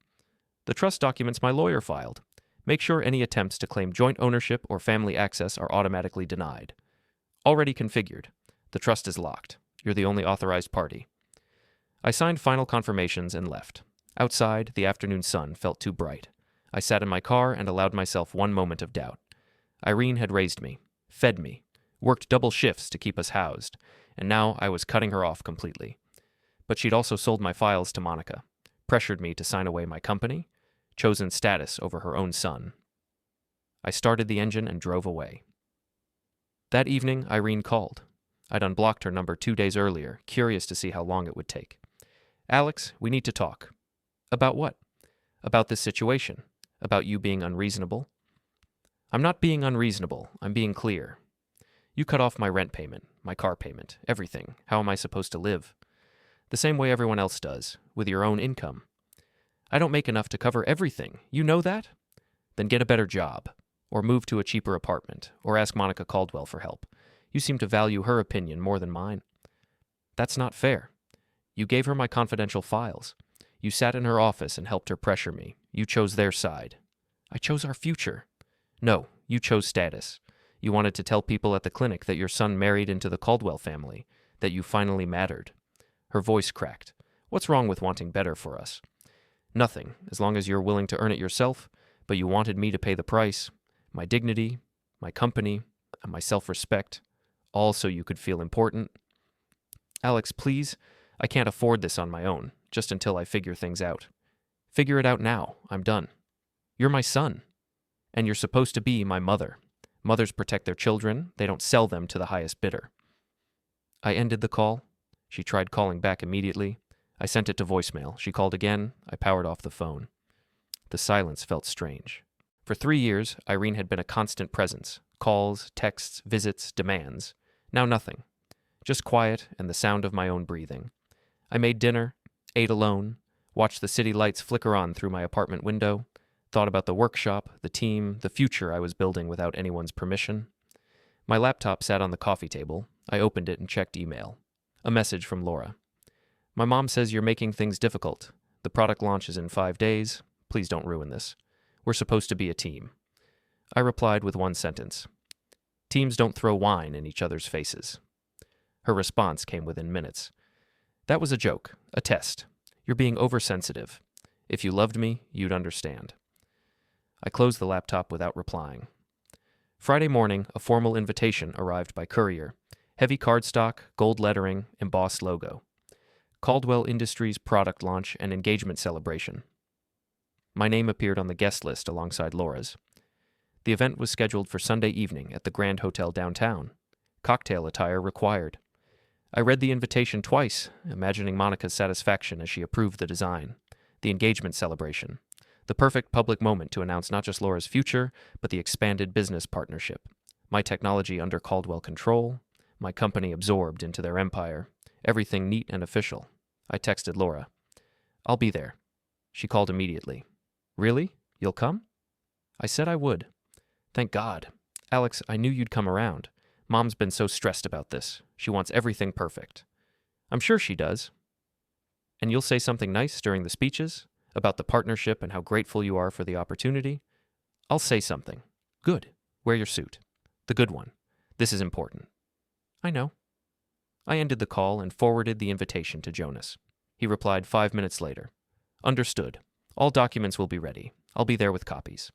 The trust documents my lawyer filed. Make sure any attempts to claim joint ownership or family access are automatically denied. Already configured. The trust is locked. You're the only authorized party. I signed final confirmations and left. Outside, the afternoon sun felt too bright. I sat in my car and allowed myself one moment of doubt. Irene had raised me, fed me, worked double shifts to keep us housed, and now I was cutting her off completely. But she'd also sold my files to Monica, pressured me to sign away my company, chosen status over her own son. I started the engine and drove away. That evening, Irene called. I'd unblocked her number 2 days earlier, curious to see how long it would take. Alex, we need to talk. About what? About this situation. About you being unreasonable. I'm not being unreasonable. I'm being clear. You cut off my rent payment, my car payment, everything. How am I supposed to live? The same way everyone else does, with your own income. I don't make enough to cover everything. You know that? Then get a better job, or move to a cheaper apartment, or ask Monica Caldwell for help. You seem to value her opinion more than mine. That's not fair. You gave her my confidential files. You sat in her office and helped her pressure me. You chose their side. I chose our future. No, you chose status. You wanted to tell people at the clinic that your son married into the Caldwell family, that you finally mattered. Her voice cracked. What's wrong with wanting better for us? Nothing, as long as you're willing to earn it yourself, but you wanted me to pay the price. My dignity, my company, and my self-respect, all so you could feel important. Alex, please, I can't afford this on my own, just until I figure things out. Figure it out now. I'm done. You're my son. And you're supposed to be my mother. Mothers protect their children. They don't sell them to the highest bidder. I ended the call. She tried calling back immediately. I sent it to voicemail. She called again. I powered off the phone. The silence felt strange. For 3 years, Irene had been a constant presence. Calls, texts, visits, demands. Now nothing. Just quiet and the sound of my own breathing. I made dinner, ate alone, watched the city lights flicker on through my apartment window, thought about the workshop, the team, the future I was building without anyone's permission. My laptop sat on the coffee table. I opened it and checked email. A message from Laura. My mom says you're making things difficult. The product launch is in 5 days. Please don't ruin this. We're supposed to be a team. I replied with one sentence. Teams don't throw wine in each other's faces. Her response came within minutes. That was a joke, a test. You're being oversensitive. If you loved me, you'd understand. I closed the laptop without replying. Friday morning, a formal invitation arrived by courier. Heavy cardstock, gold lettering, embossed logo. Caldwell Industries product launch and engagement celebration. My name appeared on the guest list alongside Laura's. The event was scheduled for Sunday evening at the Grand Hotel downtown. Cocktail attire required. I read the invitation twice, imagining Monica's satisfaction as she approved the design. The engagement celebration. The perfect public moment to announce not just Laura's future, but the expanded business partnership. My technology under Caldwell control, my company absorbed into their empire. Everything neat and official. I texted Laura. I'll be there. She called immediately. Really? You'll come? I said I would. Thank God. Alex, I knew you'd come around. Mom's been so stressed about this. She wants everything perfect. I'm sure she does. And you'll say something nice during the speeches about the partnership and how grateful you are for the opportunity? I'll say something. Good. Wear your suit. The good one. This is important. I know. I ended the call and forwarded the invitation to Jonas. He replied 5 minutes later. Understood. All documents will be ready. I'll be there with copies.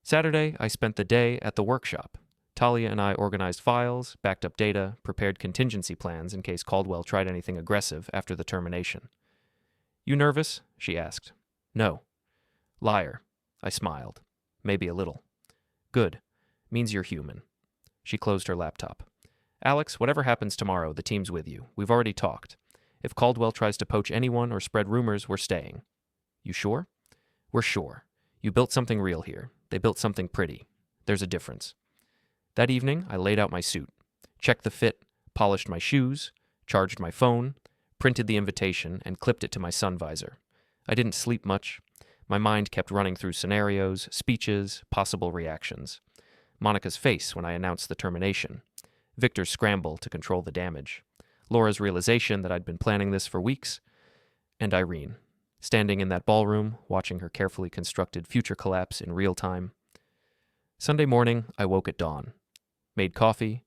Saturday, I spent the day at the workshop. Talia and I organized files, backed up data, prepared contingency plans in case Caldwell tried anything aggressive after the termination. You nervous? She asked. No. Liar. I smiled. Maybe a little. Good. Means you're human. She closed her laptop. Alex, whatever happens tomorrow, the team's with you. We've already talked. If Caldwell tries to poach anyone or spread rumors, we're staying. You sure? We're sure. You built something real here. They built something pretty. There's a difference. That evening, I laid out my suit, checked the fit, polished my shoes, charged my phone, printed the invitation, and clipped it to my sun visor. I didn't sleep much. My mind kept running through scenarios, speeches, possible reactions. Monica's face when I announced the termination. Victor's scramble to control the damage. Laura's realization that I'd been planning this for weeks. And Irene, standing in that ballroom, watching her carefully constructed future collapse in real time. Sunday morning, I woke at dawn. Made coffee,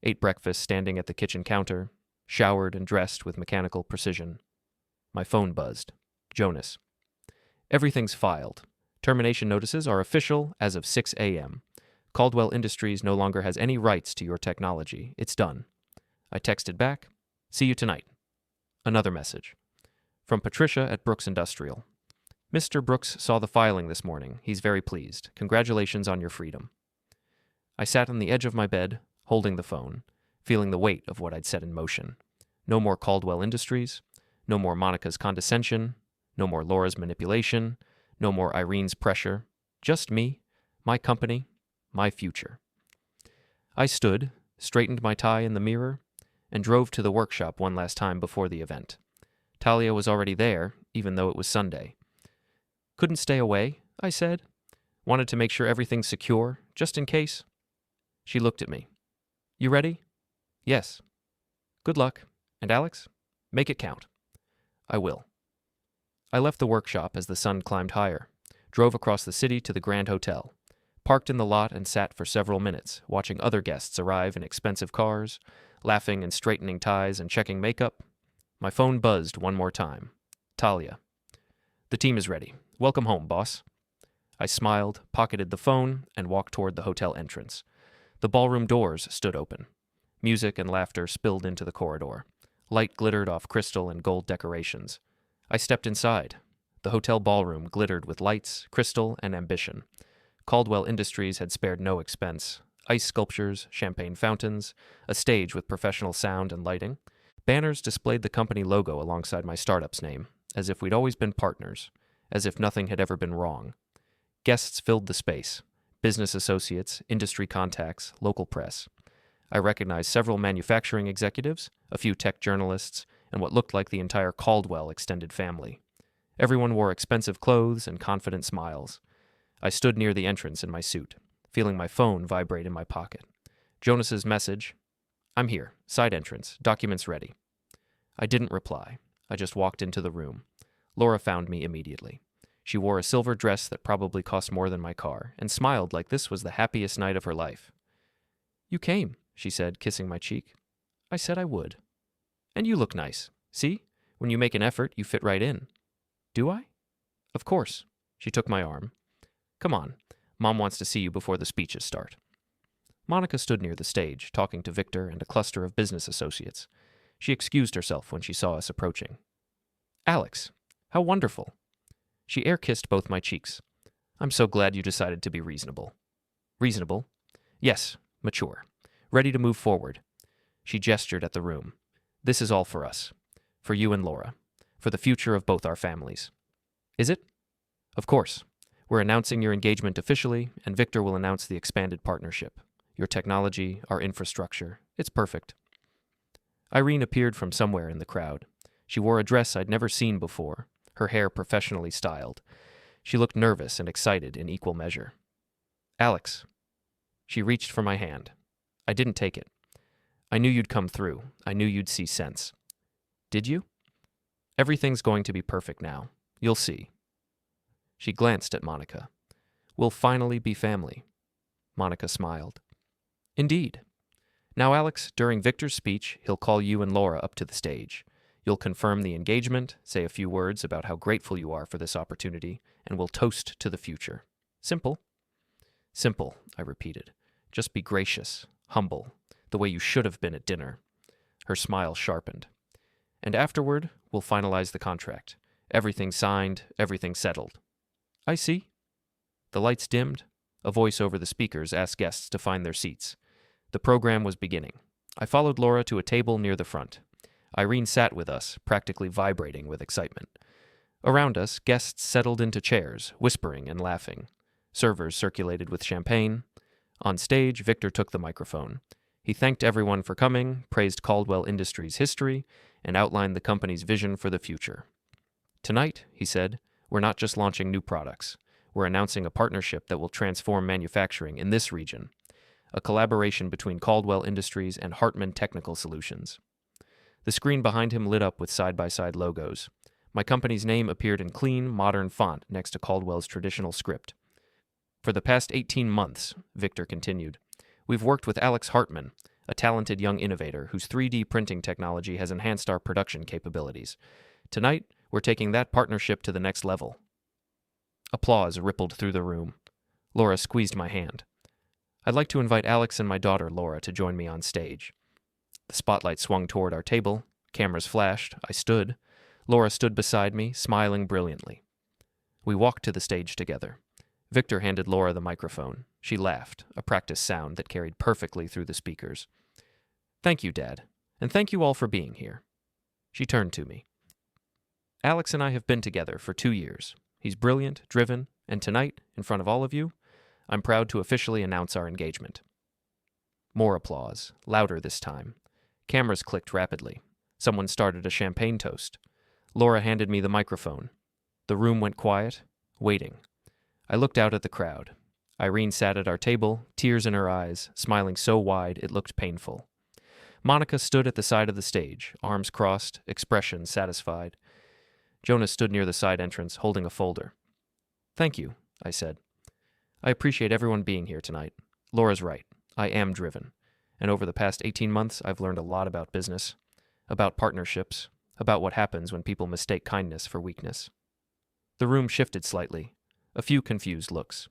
ate breakfast standing at the kitchen counter, showered and dressed with mechanical precision. My phone buzzed. Jonas. Everything's filed. Termination notices are official as of 6 a.m. Caldwell Industries no longer has any rights to your technology. It's done. I texted back, see you tonight. Another message. From Patricia at Brooks Industrial. Mr. Brooks saw the filing this morning. He's very pleased. Congratulations on your freedom. I sat on the edge of my bed, holding the phone, feeling the weight of what I'd set in motion. No more Caldwell Industries. No more Monica's condescension. No more Laura's manipulation. No more Irene's pressure. Just me, my company, my future. I stood, straightened my tie in the mirror, and drove to the workshop one last time before the event. Talia was already there, even though it was Sunday. Couldn't stay away, I said. Wanted to make sure everything's secure, just in case. She looked at me. You ready? Yes. Good luck. And Alex, make it count. I will. I left the workshop as the sun climbed higher, drove across the city to the Grand Hotel, parked in the lot and sat for several minutes, watching other guests arrive in expensive cars, laughing and straightening ties and checking makeup. My phone buzzed one more time. Talia. The team is ready. Welcome home, boss. I smiled, pocketed the phone, and walked toward the hotel entrance. The ballroom doors stood open. Music and laughter spilled into the corridor. Light glittered off crystal and gold decorations. I stepped inside. The hotel ballroom glittered with lights, crystal, and ambition. Caldwell Industries had spared no expense. Ice sculptures, champagne fountains, a stage with professional sound and lighting. Banners displayed the company logo alongside my startup's name, as if we'd always been partners, as if nothing had ever been wrong. Guests filled the space. Business associates, industry contacts, local press. I recognized several manufacturing executives, a few tech journalists, and what looked like the entire Caldwell extended family. Everyone wore expensive clothes and confident smiles. I stood near the entrance in my suit, feeling my phone vibrate in my pocket. Jonas's message, I'm here, side entrance, documents ready. I didn't reply. I just walked into the room. Laura found me immediately. She wore a silver dress that probably cost more than my car, and smiled like this was the happiest night of her life. You came, she said, kissing my cheek. I said I would. And you look nice. See? When you make an effort, you fit right in. Do I? Of course. She took my arm. Come on. Mom wants to see you before the speeches start. Monica stood near the stage, talking to Victor and a cluster of business associates. She excused herself when she saw us approaching. Alex, how wonderful. She air-kissed both my cheeks. I'm so glad you decided to be reasonable. Reasonable? Yes, mature. Ready to move forward. She gestured at the room. This is all for us. For you and Laura. For the future of both our families. Is it? Of course. We're announcing your engagement officially, and Victor will announce the expanded partnership. Your technology, our infrastructure. It's perfect. Irene appeared from somewhere in the crowd. She wore a dress I'd never seen before, her hair professionally styled. She looked nervous and excited in equal measure. Alex. She reached for my hand. I didn't take it. I knew you'd come through. I knew you'd see sense. Did you? Everything's going to be perfect now. You'll see. She glanced at Monica. We'll finally be family. Monica smiled. Indeed. Now, Alex, during Victor's speech, he'll call you and Laura up to the stage. You'll confirm the engagement, say a few words about how grateful you are for this opportunity, and we'll toast to the future. Simple. Simple, I repeated. Just be gracious, humble, the way you should have been at dinner. Her smile sharpened. And afterward, we'll finalize the contract. Everything signed, everything settled. I see. The lights dimmed. A voice over the speakers asked guests to find their seats. The program was beginning. I followed Laura to a table near the front. Irene sat with us, practically vibrating with excitement. Around us, guests settled into chairs, whispering and laughing. Servers circulated with champagne. On stage, Victor took the microphone. He thanked everyone for coming, praised Caldwell Industries' history, and outlined the company's vision for the future. Tonight, he said, We're not just launching new products. We're announcing a partnership that will transform manufacturing in this region, a collaboration between Caldwell Industries and Hartman Technical Solutions. The screen behind him lit up with side-by-side logos. My company's name appeared in clean, modern font next to Caldwell's traditional script. For the past 18 months, Victor continued, we've worked with Alex Hartman, a talented young innovator whose 3D printing technology has enhanced our production capabilities. Tonight, we're taking that partnership to the next level. Applause rippled through the room. Laura squeezed my hand. I'd like to invite Alex and my daughter, Laura, to join me on stage. The spotlight swung toward our table. Cameras flashed. I stood. Laura stood beside me, smiling brilliantly. We walked to the stage together. Victor handed Laura the microphone. She laughed, a practice sound that carried perfectly through the speakers. Thank you, Dad, and thank you all for being here. She turned to me. Alex and I have been together for 2 years. He's brilliant, driven, and tonight, in front of all of you, I'm proud to officially announce our engagement. More applause, louder this time. Cameras clicked rapidly. Someone started a champagne toast. Laura handed me the microphone. The room went quiet, waiting. I looked out at the crowd. Irene sat at our table, tears in her eyes, smiling so wide it looked painful. Monica stood at the side of the stage, arms crossed, expression satisfied. Jonas stood near the side entrance, holding a folder. Thank you, I said. I appreciate everyone being here tonight. Laura's right. I am driven. And over the past 18 months, I've learned a lot about business, about partnerships, about what happens when people mistake kindness for weakness. The room shifted slightly. A few confused looks.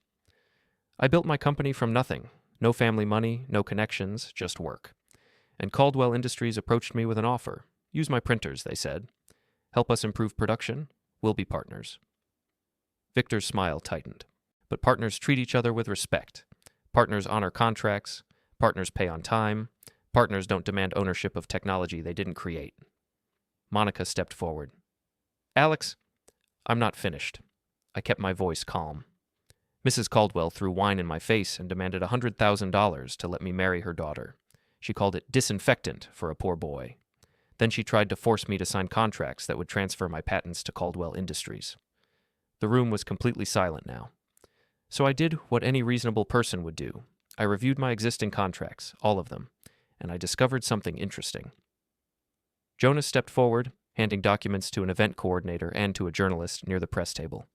I built my company from nothing. No family money, no connections, just work. And Caldwell Industries approached me with an offer. Use my printers, they said. Help us improve production. We'll be partners. Victor's smile tightened. But partners treat each other with respect. Partners honor contracts. Partners pay on time. Partners don't demand ownership of technology they didn't create. Monica stepped forward. Alex, I'm not finished. I kept my voice calm. Mrs. Caldwell threw wine in my face and demanded $100,000 to let me marry her daughter. She called it disinfectant for a poor boy. Then she tried to force me to sign contracts that would transfer my patents to Caldwell Industries. The room was completely silent now. So I did what any reasonable person would do. I reviewed my existing contracts, all of them, and I discovered something interesting. Jonas stepped forward, handing documents to an event coordinator and to a journalist near the press table.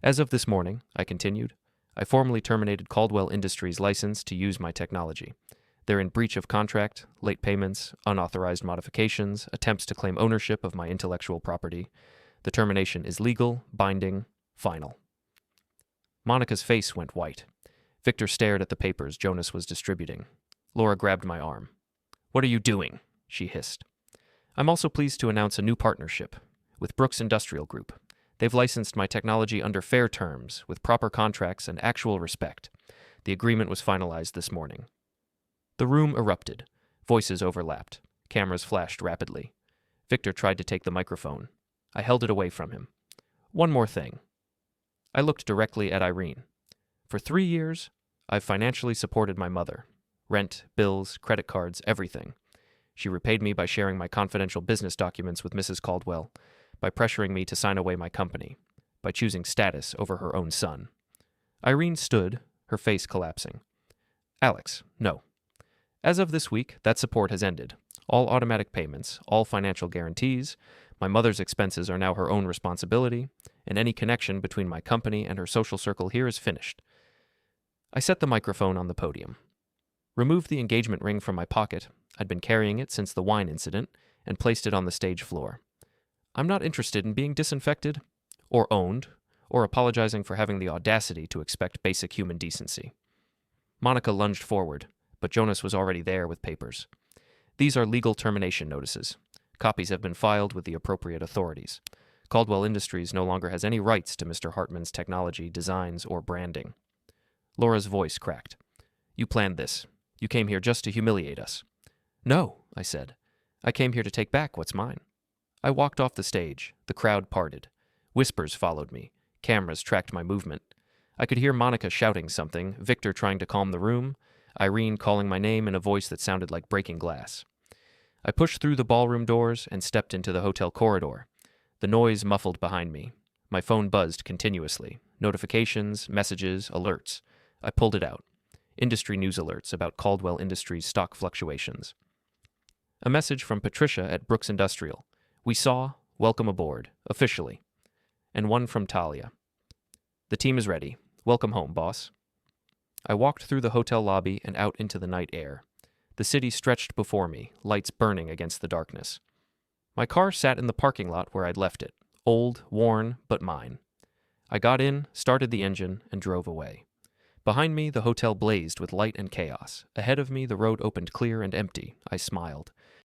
As of this morning, I continued, I formally terminated Caldwell Industries' license to use my technology. They're in breach of contract, late payments, unauthorized modifications, attempts to claim ownership of my intellectual property. The termination is legal, binding, final. Monica's face went white. Victor stared at the papers Jonas was distributing. Laura grabbed my arm. What are you doing? She hissed. I'm also pleased to announce a new partnership with Brooks Industrial Group. They've licensed my technology under fair terms, with proper contracts and actual respect. The agreement was finalized this morning. The room erupted. Voices overlapped. Cameras flashed rapidly. Victor tried to take the microphone. I held it away from him. One more thing. I looked directly at Irene. For 3 years, I've financially supported my mother. Rent, bills, credit cards, everything. She repaid me by sharing my confidential business documents with Mrs. Caldwell, by pressuring me to sign away my company, by choosing status over her own son. Irene stood, her face collapsing. Alex, no. As of this week, that support has ended. All automatic payments, all financial guarantees, my mother's expenses are now her own responsibility, and any connection between my company and her social circle here is finished. I set the microphone on the podium, removed the engagement ring from my pocket, I'd been carrying it since the wine incident, and placed it on the stage floor. I'm not interested in being disinfected, or owned, or apologizing for having the audacity to expect basic human decency. Monica lunged forward, but Jonas was already there with papers. These are legal termination notices. Copies have been filed with the appropriate authorities. Caldwell Industries no longer has any rights to Mr. Hartman's technology, designs, or branding. Laura's voice cracked. You planned this. You came here just to humiliate us. No, I said. I came here to take back what's mine. I walked off the stage. The crowd parted. Whispers followed me. Cameras tracked my movement. I could hear Monica shouting something, Victor trying to calm the room, Irene calling my name in a voice that sounded like breaking glass. I pushed through the ballroom doors and stepped into the hotel corridor. The noise muffled behind me. My phone buzzed continuously. Notifications, messages, alerts. I pulled it out. Industry news alerts about Caldwell Industries stock fluctuations. A message from Patricia at Brooks Industrial. We saw, welcome aboard, officially. And one from Talia. The team is ready. Welcome home, boss. I walked through the hotel lobby and out into the night air. The city stretched before me, lights burning against the darkness. My car sat in the parking lot where I'd left it. Old, worn, but mine. I got in, started the engine, and drove away. Behind me, the hotel blazed with light and chaos. Ahead of me, the road opened clear and empty. I smiled.